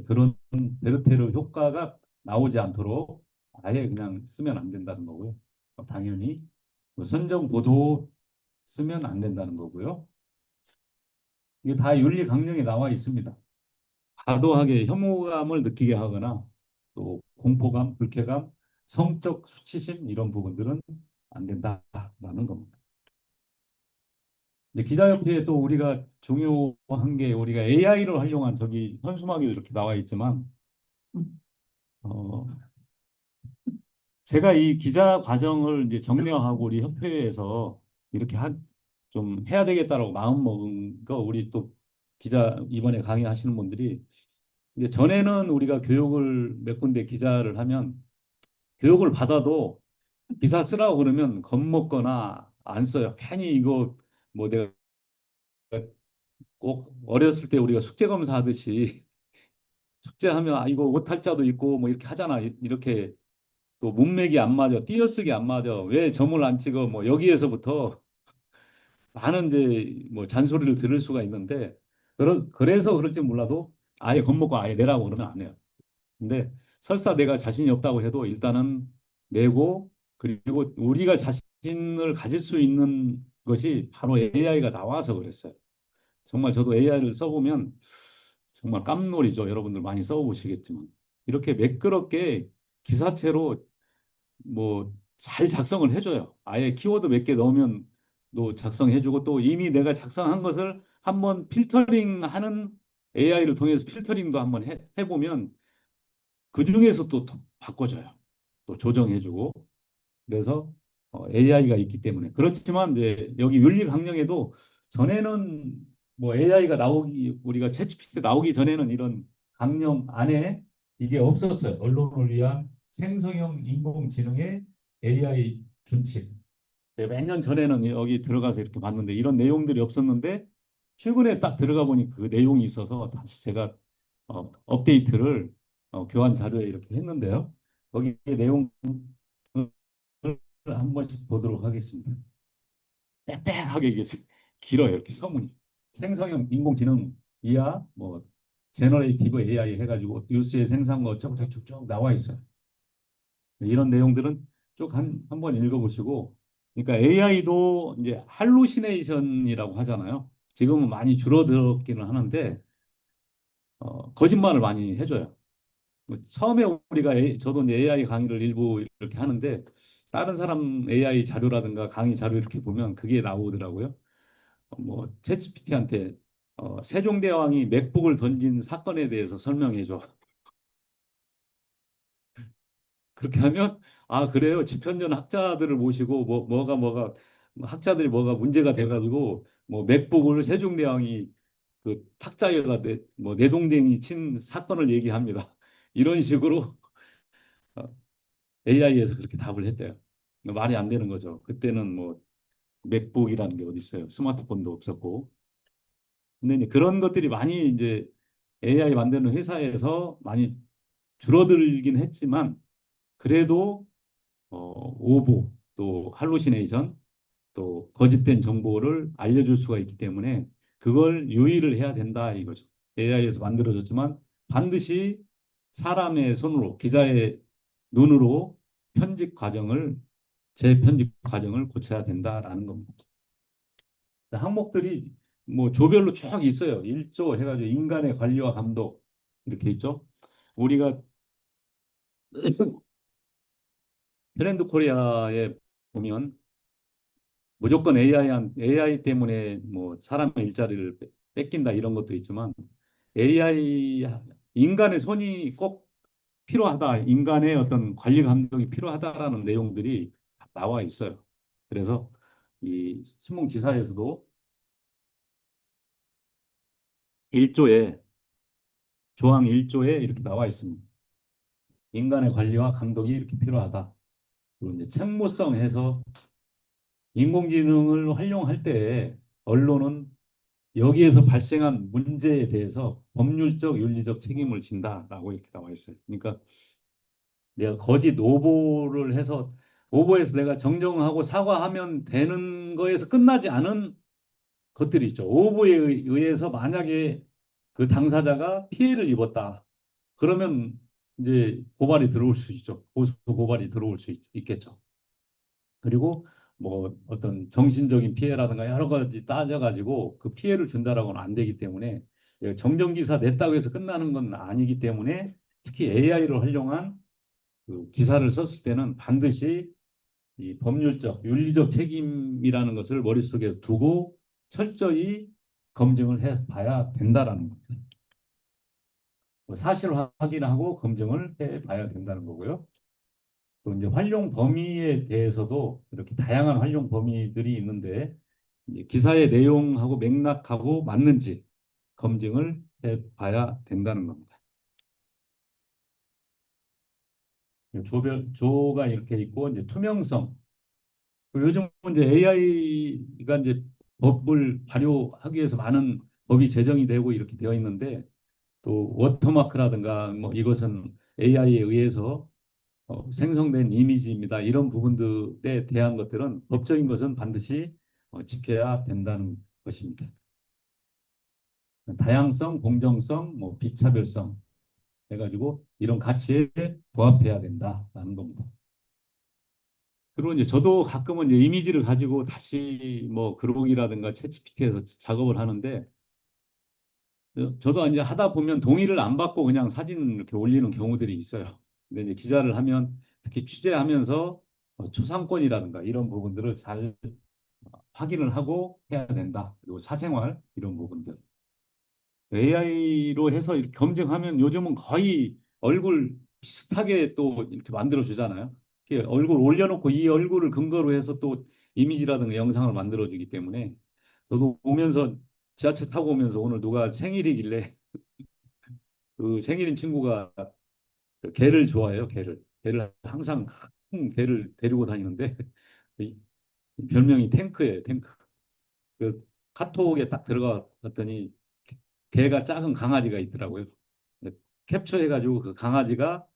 그런 베르테르 효과가 나오지 않도록 아예 그냥 쓰면 안 된다는 거고요. 당연히 뭐 선정 보도 쓰면 안 된다는 거고요. 이게 다 윤리 강령에 나와 있습니다. 과도하게 혐오감을 느끼게 하거나 또 공포감, 불쾌감, 성적 수치심 이런 부분들은 안 된다라는 겁니다. 이제 기자협회에 또 우리가 중요한 게 우리가 AI를 활용한 저기 현수막에도 이렇게 나와 있지만 어, 제가 이 기자 과정을 이제 정리하고 우리 협회에서 이렇게 좀 해야 되겠다라고 마음 먹은 거 우리 또 기자 이번에 강의하시는 분들이 이제 전에는 우리가 교육을 몇 군데 기자를 하면 교육을 받아도 기사 쓰라고 그러면 겁먹거나 안 써요. 괜히 이거 뭐 내가 꼭 어렸을 때 우리가 숙제 검사하듯이 숙제하면 이거 오탈자도 있고 뭐 이렇게 하잖아. 이렇게 또 문맥이 안 맞아, 띄어쓰기 안 맞아. 왜 점을 안 찍어? 뭐 여기에서부터 많은 이제 뭐 잔소리를 들을 수가 있는데 그래서 그럴지 몰라도 아예 겁먹고 아예 내라고 그러면 안 해요. 근데 설사 내가 자신이 없다고 해도 일단은 내고 그리고 우리가 자신을 가질 수 있는 것이 바로 AI가 나와서 그랬어요. 정말 저도 AI를 써보면 정말 깜놀이죠. 여러분들 많이 써보시겠지만 이렇게 매끄럽게 기사체로 뭐 잘 작성을 해줘요. 아예 키워드 몇 개 넣으면 또 작성해주고 또 이미 내가 작성한 것을 한번 필터링하는 AI를 통해서 필터링도 한번 해보면 그 중에서 또 바꿔줘요. 또 조정해주고. 그래서 AI가 있기 때문에. 그렇지만 이제 여기 윤리 강령에도 전에는 뭐 AI가 나오기, 우리가 챗GPT 나오기 전에는 이런 강령 안에 이게 없었어요. 언론을 위한 생성형 인공지능의 AI 준칙. 몇 년 전에는 여기 들어가서 이렇게 봤는데 이런 내용들이 없었는데 최근에 딱 들어가 보니 그 내용이 있어서 다시 제가 업데이트를 교환 자료에 이렇게 했는데요. 거기 내용 한 번씩 보도록 하겠습니다. 빽빽하게 이게 길어요. 이렇게 서문이. 생성형 인공지능 이하 뭐 제너레이티브 AI 해가지고 뉴스의 생산 뭐 어쩌고 저쩌고 쭉 나와 있어요. 이런 내용들은 쭉 한번 읽어보시고 그러니까 AI도 이제 할루시네이션이라고 하잖아요. 지금은 많이 줄어들었기는 하는데 거짓말을 많이 해줘요. 뭐 처음에 우리가 저도 이제 AI 강의를 일부 이렇게 하는데 다른 사람 AI 자료라든가 강의 자료 이렇게 보면 그게 나오더라고요. 뭐 챗GPT한테 세종대왕이 맥북을 던진 사건에 대해서 설명해줘. 그렇게 하면 그래요. 집현전 학자들을 모시고 뭐가 학자들이 뭐가 문제가 돼가지고 뭐 맥북을 세종대왕이 그 탁자에다 뭐 내동댕이 친 사건을 얘기합니다. 이런 식으로 AI에서 그렇게 답을 했대요. 말이 안 되는 거죠. 그때는 뭐 맥북이라는 게 어디 있어요. 스마트폰도 없었고. 근데 이제 그런 것들이 많이 이제 AI 만드는 회사에서 많이 줄어들긴 했지만 그래도 오보 또 할루시네이션 또 거짓된 정보를 알려줄 수가 있기 때문에 그걸 유의를 해야 된다 이거죠. AI에서 만들어졌지만 반드시 사람의 손으로 기자의 눈으로 편집 과정을 재편집 과정을 고쳐야 된다라는 겁니다. 항목들이 뭐 조별로 쭉 있어요. 1조 해가지고 인간의 관리와 감독 이렇게 있죠. 우리가 트렌드 코리아에 보면 무조건 AI 때문에 뭐 사람의 일자리를 뺏긴다 이런 것도 있지만 AI 인간의 손이 꼭 필요하다. 인간의 어떤 관리 감독이 필요하다라는 내용들이 나와 있어요. 그래서 이 신문 기사에서도 1조에 조항 1조에 이렇게 나와 있습니다. 인간의 관리와 감독이 이렇게 필요하다. 그리고 이제 책무성 해서 인공지능을 활용할 때 언론은 여기에서 발생한 문제에 대해서 법률적, 윤리적 책임을 진다라고 이렇게 나와 있어요. 그러니까 내가 거짓 오보를 해서 오보해서 내가 정정하고 사과하면 되는 거에서 끝나지 않은 것들이 있죠. 오보에 의해서 만약에 그 당사자가 피해를 입었다. 그러면 이제 고발이 들어올 수 있죠. 고소 고발이 들어올 수 있겠죠. 그리고 뭐 어떤 정신적인 피해라든가 여러 가지 따져가지고 그 피해를 준다라고는 안 되기 때문에 정정기사 냈다고 해서 끝나는 건 아니기 때문에 특히 AI를 활용한 그 기사를 썼을 때는 반드시 이 법률적, 윤리적 책임이라는 것을 머릿속에 두고 철저히 검증을 해 봐야 된다라는 겁니다. 사실 확인하고 검증을 해 봐야 된다는 거고요. 또 이제 활용 범위에 대해서도 이렇게 다양한 활용 범위들이 있는데 이제 기사의 내용하고 맥락하고 맞는지 검증을 해 봐야 된다는 겁니다. 조가 이렇게 있고 이제 투명성. 요즘 이제 AI가 이제 법을 발효하기 위해서 많은 법이 제정이 되고 이렇게 되어 있는데 또 워터마크라든가 뭐 이것은 AI에 의해서 생성된 이미지입니다. 이런 부분들에 대한 것들은 법적인 것은 반드시 지켜야 된다는 것입니다. 다양성, 공정성, 뭐 비차별성 해가지고 이런 가치에 부합해야 된다라는 겁니다. 그리고 이제 저도 가끔은 이제 이미지를 가지고 다시 뭐 그록이라든가 챗GPT에서 작업을 하는데 저도 이제 하다 보면 동의를 안 받고 그냥 사진을 이렇게 올리는 경우들이 있어요. 근데 이제 기자를 하면 특히 취재하면서 초상권이라든가 이런 부분들을 잘 확인을 하고 해야 된다. 그리고 사생활 이런 부분들. AI로 해서 이렇게 검증하면 요즘은 거의 얼굴 비슷하게 또 이렇게 만들어 주잖아요. 이렇게 얼굴 올려놓고 이 얼굴을 근거로 해서 또 이미지라든가 영상을 만들어 주기 때문에 저도 오면서 지하철 타고 오면서 오늘 누가 생일이길래 그 생일인 친구가 그 개를 좋아해요. 개를 항상 큰 개를 데리고 다니는데 이 별명이 탱크예요. 탱크. 그 카톡에 딱 들어가 봤더니 개가 작은 강아지가 있더라고요. 캡처해가지고 그 강아지가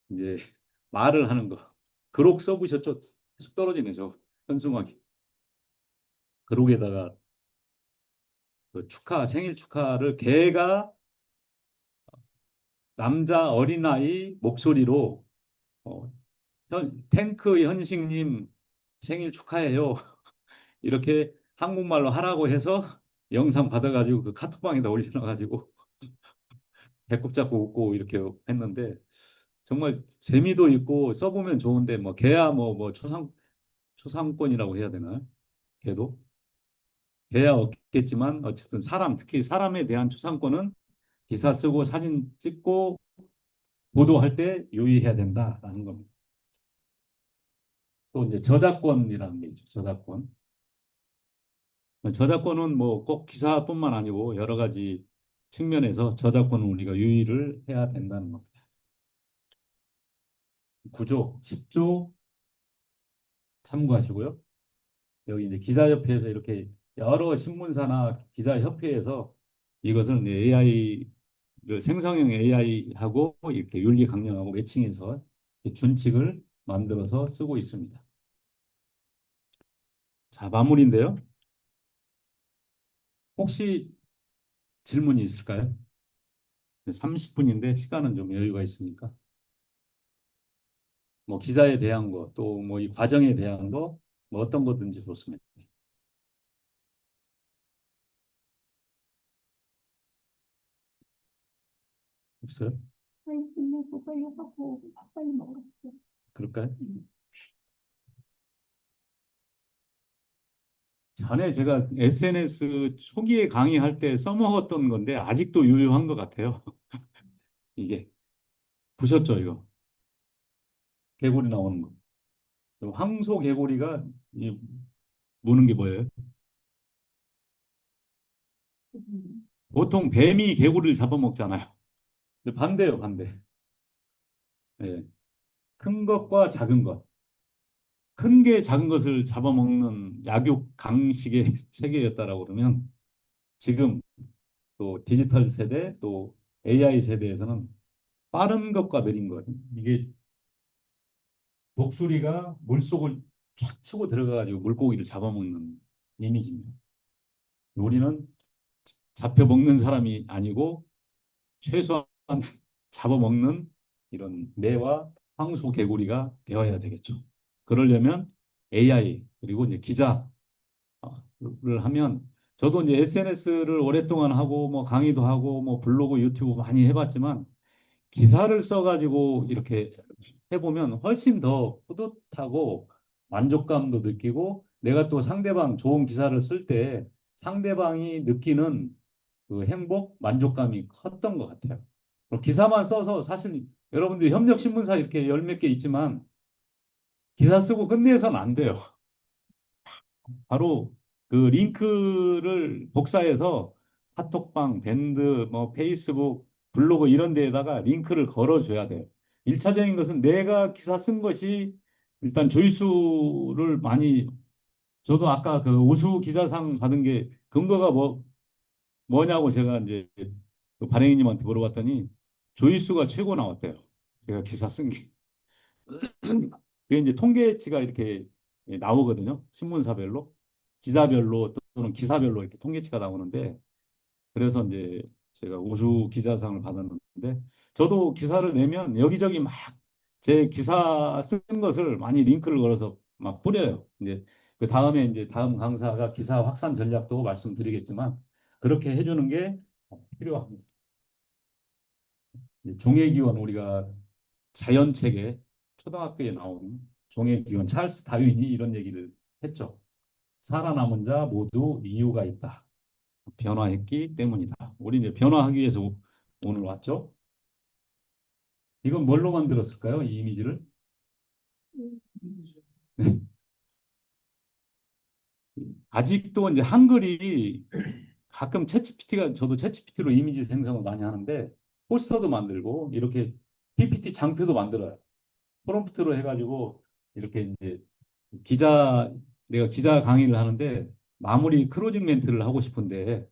이제 말을 하는 거. 그록 써보셨죠? 쑥 떨어지네, 저 현승막이. 그록에다가 그 생일 축하를 개가 남자 어린아이 목소리로 탱크 현식님 생일 축하해요. 이렇게 한국말로 하라고 해서 영상 받아가지고 그 카톡방에다 올려놔가지고 배꼽 잡고 웃고 이렇게 했는데 정말 재미도 있고 써보면 좋은데 뭐 개야 뭐 초상권이라고 해야 되나? 개도 개야 없겠지만 어쨌든 특히 사람에 대한 초상권은 기사 쓰고 사진 찍고 보도할 때 유의해야 된다라는 겁니다. 또 이제 저작권이라는 게 있죠. 저작권. 저작권은 뭐 꼭 기사뿐만 아니고 여러 가지 측면에서 저작권은 우리가 유의를 해야 된다는 겁니다. 구조 10조 참고하시고요. 여기 이제 기자협회에서 이렇게 여러 신문사나 기자협회에서 이것을 AI를 생성형 AI하고 이렇게 윤리 강령하고 매칭해서 준칙을 만들어서 쓰고 있습니다. 자, 마무리인데요. 혹시 질문이 있을까요? 30분인데 시간은 좀 여유가 있으니까. 뭐 기사에 대한 거, 또 뭐 이 과정에 대한 거, 뭐 어떤 거든지 좋습니다. 없어요? 빨리 끝내고 빨리 하고 밥 빨리 먹으러 갈게요. 그럴까요? 전에 제가 SNS 초기에 강의할 때 써먹었던 건데 아직도 유효한 것 같아요. 이게 보셨죠, 이거? 개구리 나오는 거. 황소 개구리가 무는 게 뭐예요? 보통 뱀이 개구리를 잡아먹잖아요. 근데 반대예요, 반대. 예. 큰 것과 작은 것. 큰 게 작은 것을 잡아먹는 약육 강식의 세계였다라고 그러면 지금 또 디지털 세대 또 AI 세대에서는 빠른 것과 느린 것. 이게 독수리가 물속을 쫙 치고 들어가가지고 물고기를 잡아먹는 이미지입니다. 우리는 잡혀먹는 사람이 아니고 최소한 잡아먹는 이런 매와 황소 개구리가 되어야 되겠죠. 그러려면 AI 그리고 이제 기자를 하면 저도 이제 SNS를 오랫동안 하고 뭐 강의도 하고 뭐 블로그 유튜브 많이 해봤지만 기사를 써가지고 이렇게 해보면 훨씬 더 뿌듯하고 만족감도 느끼고 내가 또 상대방 좋은 기사를 쓸 때 상대방이 느끼는 그 행복, 만족감이 컸던 것 같아요. 기사만 써서 사실 여러분들 협력신문사 이렇게 열 몇 개 있지만 기사 쓰고 끝내서는 안 돼요. 바로 그 링크를 복사해서 카톡방, 밴드, 뭐 페이스북, 블로그 이런 데에다가 링크를 걸어줘야 돼요. 1차적인 것은 내가 기사 쓴 것이 일단 조회수를 많이 저도 아까 그 우수 기자상 받은 게 근거가 뭐냐고 제가 이제 그 발행인님한테 물어봤더니 조회수가 최고 나왔대요. 제가 기사 쓴 게. 그게 이제 통계치가 이렇게 나오거든요. 신문사별로, 기자별로 또는 기사별로 이렇게 통계치가 나오는데 그래서 이제 제가 우수 기자상을 받았는데 저도 기사를 내면 여기저기 막 제 기사 쓴 것을 많이 링크를 걸어서 막 뿌려요. 이제 그 다음에 이제 다음 강사가 기사 확산 전략도 말씀드리겠지만 그렇게 해주는 게 필요합니다. 종의 기원 우리가 자연책에 초등학교에 나온 종의 기원 찰스 다윈이 이런 얘기를 했죠. 살아남은 자 모두 이유가 있다. 변화했기 때문이다. 우리 이제 변화하기 위해서 오늘 왔죠. 이건 뭘로 만들었을까요? 이 이미지를? 아직도 이제 한글이 가끔 챗GPT가 저도 챗GPT로 이미지 생성을 많이 하는데 포스터도 만들고 이렇게 PPT 장표도 만들어요. 프롬프트로 해가지고 이렇게 이제 내가 기자 강의를 하는데 마무리 클로징 멘트를 하고 싶은데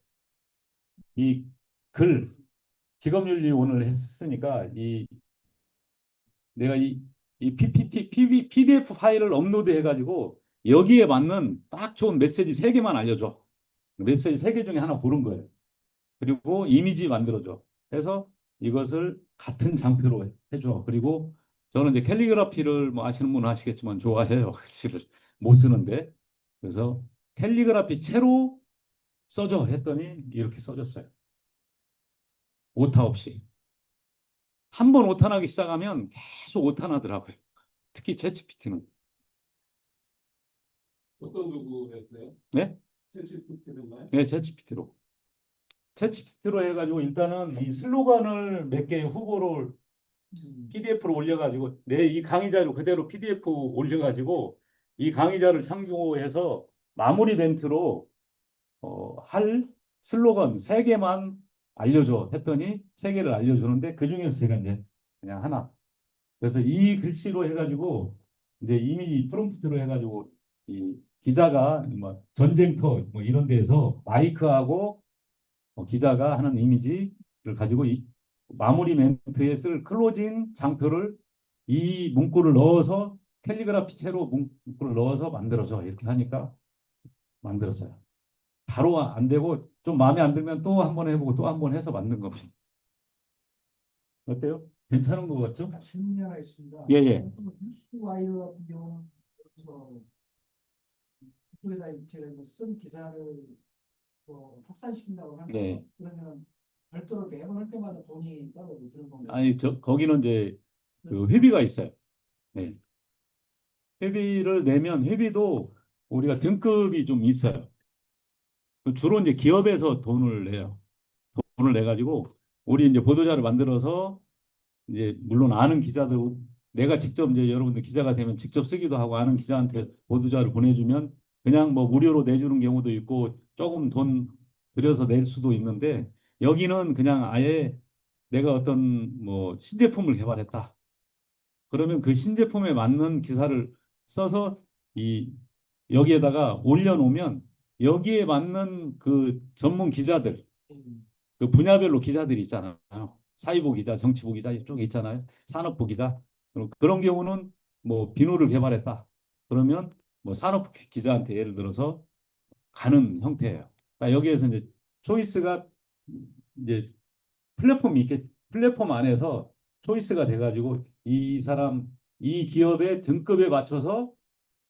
이 글 직업윤리 오늘 했으니까 내가 이 PPT, PDF 파일을 업로드 해가지고 여기에 맞는 딱 좋은 메시지 3개만 알려줘. 메시지 3개 중에 하나 고른 거예요. 그리고 이미지 만들어줘. 해서 이것을 같은 장표로 해줘. 그리고 저는 이제 캘리그라피를 뭐 아시는 분은 아시겠지만 좋아해요. 글씨를 못 쓰는데. 그래서 캘리그라피 채로 써줘 했더니 이렇게 써줬어요. 오타 없이. 한 번 오타나기 시작하면 계속 오타나더라고요. 특히 챗GPT는. 어떤 도구 했어요? 네? 챗GPT인가요? 네, 챗GPT로. 챗GPT로 해가지고 일단은 이 슬로건을 몇 개 후보를 PDF로 올려가지고 내 이 강의자를 그대로 PDF 올려가지고 이 강의자를 참고해서 마무리 멘트로 할 슬로건 3개만 알려줘 했더니 3개를 알려주는데 그 중에서 제가 이제 그냥 하나. 그래서 이 글씨로 해가지고 이제 이미지 프롬프트로 해가지고 이 기자가 뭐 전쟁터 뭐 이런 데에서 마이크하고 기자가 하는 이미지를 가지고 이 마무리 멘트에 쓸 클로징 장표를 이 문구를 넣어서 캘리그라피 채로 문구를 넣어서 만들어줘. 이렇게 하니까 만들었어요. 바로 안 되고 좀 마음에 안 들면 또 한 번 해보고 또 한 번 해서 만든 겁니다. 어때요? 괜찮은 것 같죠? 질문이 하나 있습니다. 예, 예. 뉴스와이어 같은 경우는 여기서 그쪽에다 제가 이제 쓴 기사를 확산시킨다고 하는 네. 거 그러면 별도로 매번 할 때마다 돈이 따로 드는 건가요? 아니, 거기는 이제 그 회비가 있어요. 네. 회비를 내면 회비도 우리가 등급이 좀 있어요. 주로 이제 기업에서 돈을 내요. 돈을 내가지고 우리 이제 보도자를 만들어서 이제 물론 아는 기자들 내가 직접 이제 여러분들 기자가 되면 직접 쓰기도 하고 아는 기자한테 보도자를 보내주면 그냥 뭐 무료로 내주는 경우도 있고 조금 돈 들여서 낼 수도 있는데 여기는 그냥 아예 내가 어떤 뭐 신제품을 개발했다. 그러면 그 신제품에 맞는 기사를 써서 이 여기에다가 올려놓으면 여기에 맞는 그 전문 기자들 그 분야별로 기자들이 있잖아요. 사회부 기자, 정치부 기자 이쪽에 있잖아요. 산업부 기자. 그런 경우는 뭐 비누를 개발했다. 그러면 뭐 산업부 기자한테 예를 들어서 가는 형태예요. 그러니까 여기에서 이제 초이스가 이제 플랫폼 안에서 초이스가 돼가지고 이 사람 이 기업의 등급에 맞춰서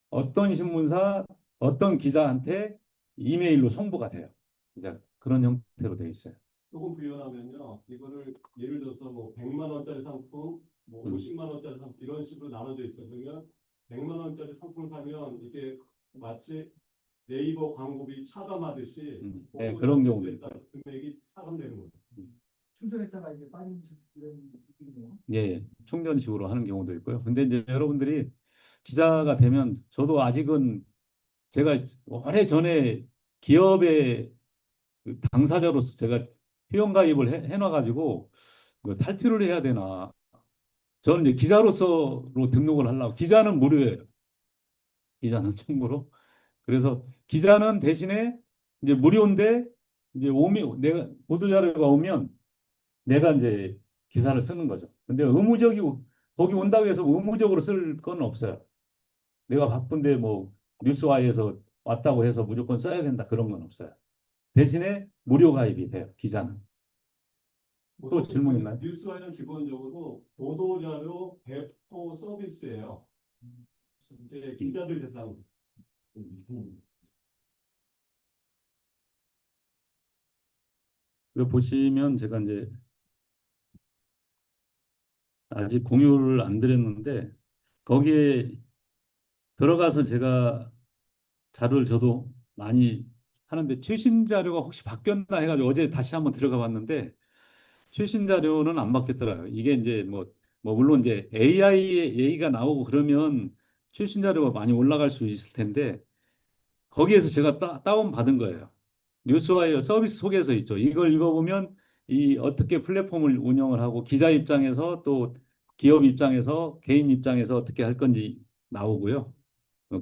어떤 신문사 어떤 기자한테 이메일로 송부가 돼요. 이제 그런 형태로 되어 있어요. 조금 부연하면요. 이거를 예를 들어서 뭐 100만 원짜리 상품, 뭐 50만 원짜리 상품 이런 식으로 나눠져 있어요. 그러면 100만 원짜리 상품 사면 이게 마치 네이버 광고비 차감하듯이 네, 그런 경우도 에 있고요. 따라 금액이 차감되는 거예요. 충전했다가 이제 빠진 이런 느낌이네요. 예, 예. 충전식으로 하는 경우도 있고요. 근데 이제 여러분들이 기자가 되면 저도 아직은 제가 오래 전에 기업의 그 당사자로서 제가 회원가입을 해놔가지고 탈퇴를 해야 되나. 저는 이제 기자로서로 등록을 하려고. 기자는 무료예요. 기자는 참고로. 그래서 기자는 대신에 이제 무료인데 이제 내가 보도자료가 오면 내가 이제 기사를 쓰는 거죠. 근데 의무적이고 거기 온다고 해서 의무적으로 쓸 건 없어요. 내가 바쁜데 뭐 뉴스와이에서 왔다고 해서 무조건 써야 된다 그런 건 없어요. 대신에 무료 가입이 돼요. 기자는. 또 질문 있나요? 뉴스와이는 기본적으로 보도자료 배포 서비스예요. 이제 기자들 대상. 이거 보시면 제가 이제 아직 공유를 안 드렸는데 거기에 들어가서 제가 자료를 저도 많이 하는데 최신 자료가 혹시 바뀌었나 해가지고 어제 다시 한번 들어가 봤는데 최신 자료는 안 바뀌었더라고요. 이게 이제 뭐 물론 이제 AI의 얘기가 나오고 그러면 최신 자료가 많이 올라갈 수 있을 텐데 거기에서 제가 다운 받은 거예요. 뉴스와이어 서비스 속에서 있죠. 이걸 읽어보면 이 어떻게 플랫폼을 운영을 하고 기자 입장에서 또 기업 입장에서 개인 입장에서 어떻게 할 건지 나오고요. 어,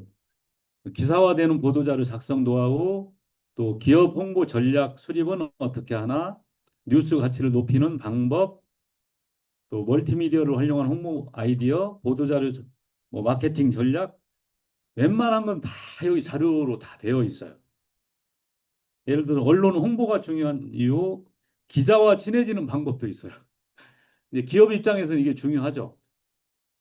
기사화되는 보도자료 작성 노하우, 또 기업 홍보 전략 수립은 어떻게 하나, 뉴스 가치를 높이는 방법, 또 멀티미디어를 활용한 홍보 아이디어, 보도자료 뭐 마케팅 전략, 웬만한 건 다 여기 자료로 다 되어 있어요. 예를 들어 언론 홍보가 중요한 이유, 기자와 친해지는 방법도 있어요. 이제 기업 입장에서는 이게 중요하죠.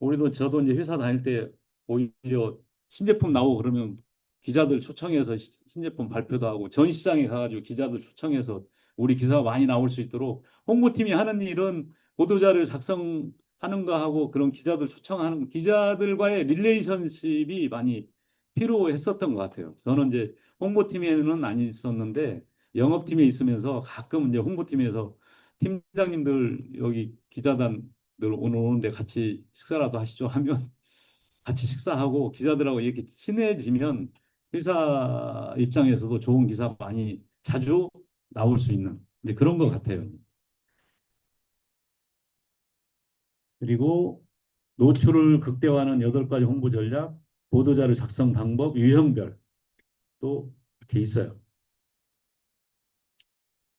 우리도 저도 이제 회사 다닐 때 오히려 신제품 나오고 그러면 기자들 초청해서 신제품 발표도 하고 전시장에 가가지고 기자들 초청해서 우리 기사가 많이 나올 수 있도록 홍보팀이 하는 일은 보도자료 작성하는 거 하고 그런 기자들 초청하는 기자들과의 릴레이션십이 많이 필요했었던 것 같아요. 저는 이제 홍보팀에는 안 있었는데 영업팀에 있으면서 가끔 이제 홍보팀에서 팀장님들 여기 기자단 늘 오늘 오는데 같이 식사라도 하시죠 하면 같이 식사하고 기자들하고 이렇게 친해지면 회사 입장에서도 좋은 기사 많이 자주 나올 수 있는 이제 그런 것 같아요. 그리고 노출을 극대화하는 8가지 홍보 전략, 보도자료 작성 방법, 유형별 또 이렇게 있어요.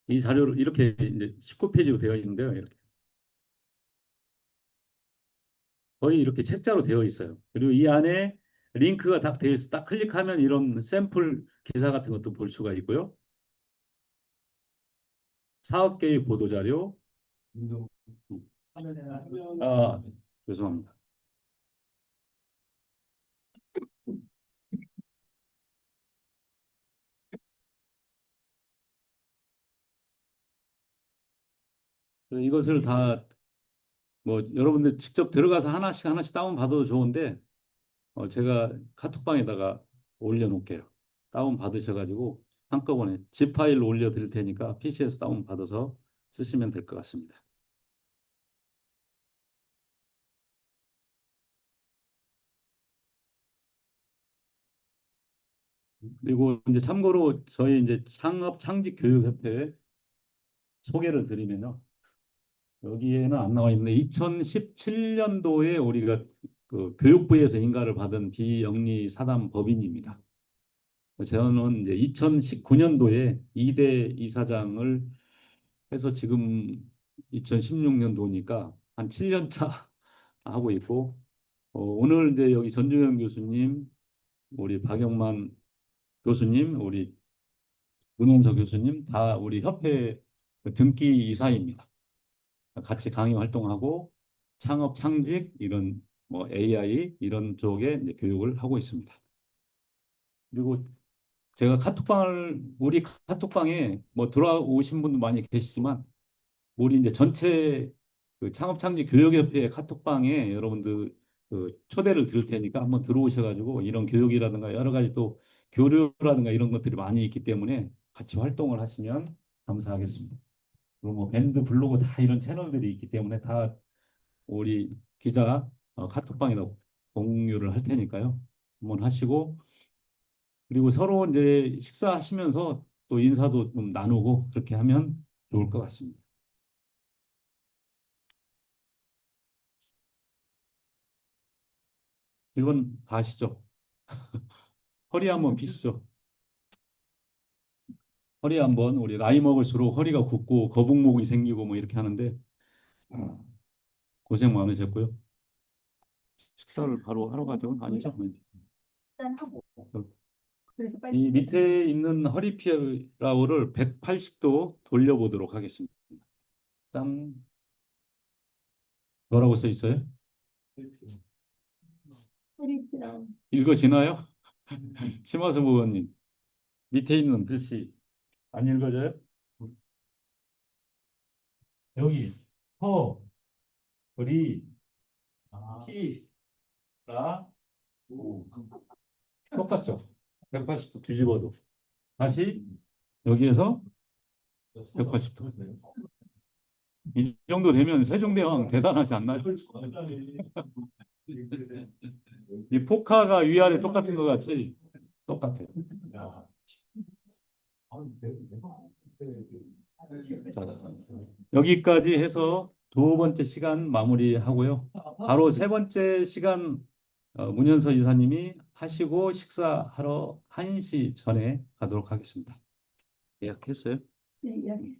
이 자료를 이렇게 이제 19페이지로 되어 있는데요. 이렇게. 거의 이렇게 책자로 되어 있어요. 그리고 이 안에 링크가 딱 되어 있어. 딱 클릭하면 이런 샘플 기사 같은 것도 볼 수가 있고요. 사업계획 보도자료. 아, 죄송합니다. 이것을 다 뭐 여러분들 직접 들어가서 하나씩 하나씩 다운 받아도 좋은데 제가 카톡방에다가 올려놓을게요. 다운 받으셔가지고 한꺼번에 zip 파일로 올려드릴 테니까 PC에서 다운 받아서 쓰시면 될 것 같습니다. 그리고 이제 참고로 저희 이제 창업 창직 교육협회 소개를 드리면요. 여기에는 안 나와 있는데 2017년도에 우리가 그 교육부에서 인가를 받은 비영리 사단 법인입니다. 저는 이제 2019년도에 2대 이사장을 해서 지금 2016년도니까 한 7년 차 하고 있고 오늘 이제 여기 전주현 교수님, 우리 박영만 교수님, 우리 문현석 교수님 다 우리 협회 등기 이사입니다. 같이 강의 활동하고 창업, 창직 이런 뭐 AI 이런 쪽에 이제 교육을 하고 있습니다. 그리고 제가 우리 카톡방에 뭐 들어오신 분도 많이 계시지만 우리 이제 전체 그 창업, 창직 교육협회 카톡방에 여러분들 그 초대를 드릴 테니까 한번 들어오셔가지고 이런 교육이라든가 여러 가지 또 교류라든가 이런 것들이 많이 있기 때문에 같이 활동을 하시면 감사하겠습니다. 그리고 뭐 밴드, 블로그 다 이런 채널들이 있기 때문에 다 우리 기자 카톡방에다 공유를 할 테니까요. 한번 하시고 그리고 서로 이제 식사하시면서 또 인사도 좀 나누고 그렇게 하면 좋을 것 같습니다. 1번 가시죠. 허리 한번 피시죠. 허리 한번 우리 나이 먹을수록 허리가 굽고 거북목이 생기고 뭐 이렇게 하는데 고생 많으셨고요. 식사를 바로 하러 가죠? 아니죠? 일단 하고. 그래서 이 빨리 밑에 있는 허리 피라우를 180도 돌려보도록 하겠습니다. 짠. 뭐라고 써 있어요? 뿌리피라고. 읽어지나요? 심화수 의원님 밑에 있는 글씨 안 읽어져요? 여기 허, 리, 피, 라, 우. 똑같죠? 180도 뒤집어도. 다시 여기에서 180도. 이 정도 되면 세종대왕 대단하지 않나요? 이 포카가 위아래 똑같은 것 같이 똑같아요. 자, 여기까지 해서 2번째 시간 마무리하고요. 바로 3번째 시간 문현서 이사님이 하시고 식사하러 1시 전에 가도록 하겠습니다. 예약했어요? 네, 이야기.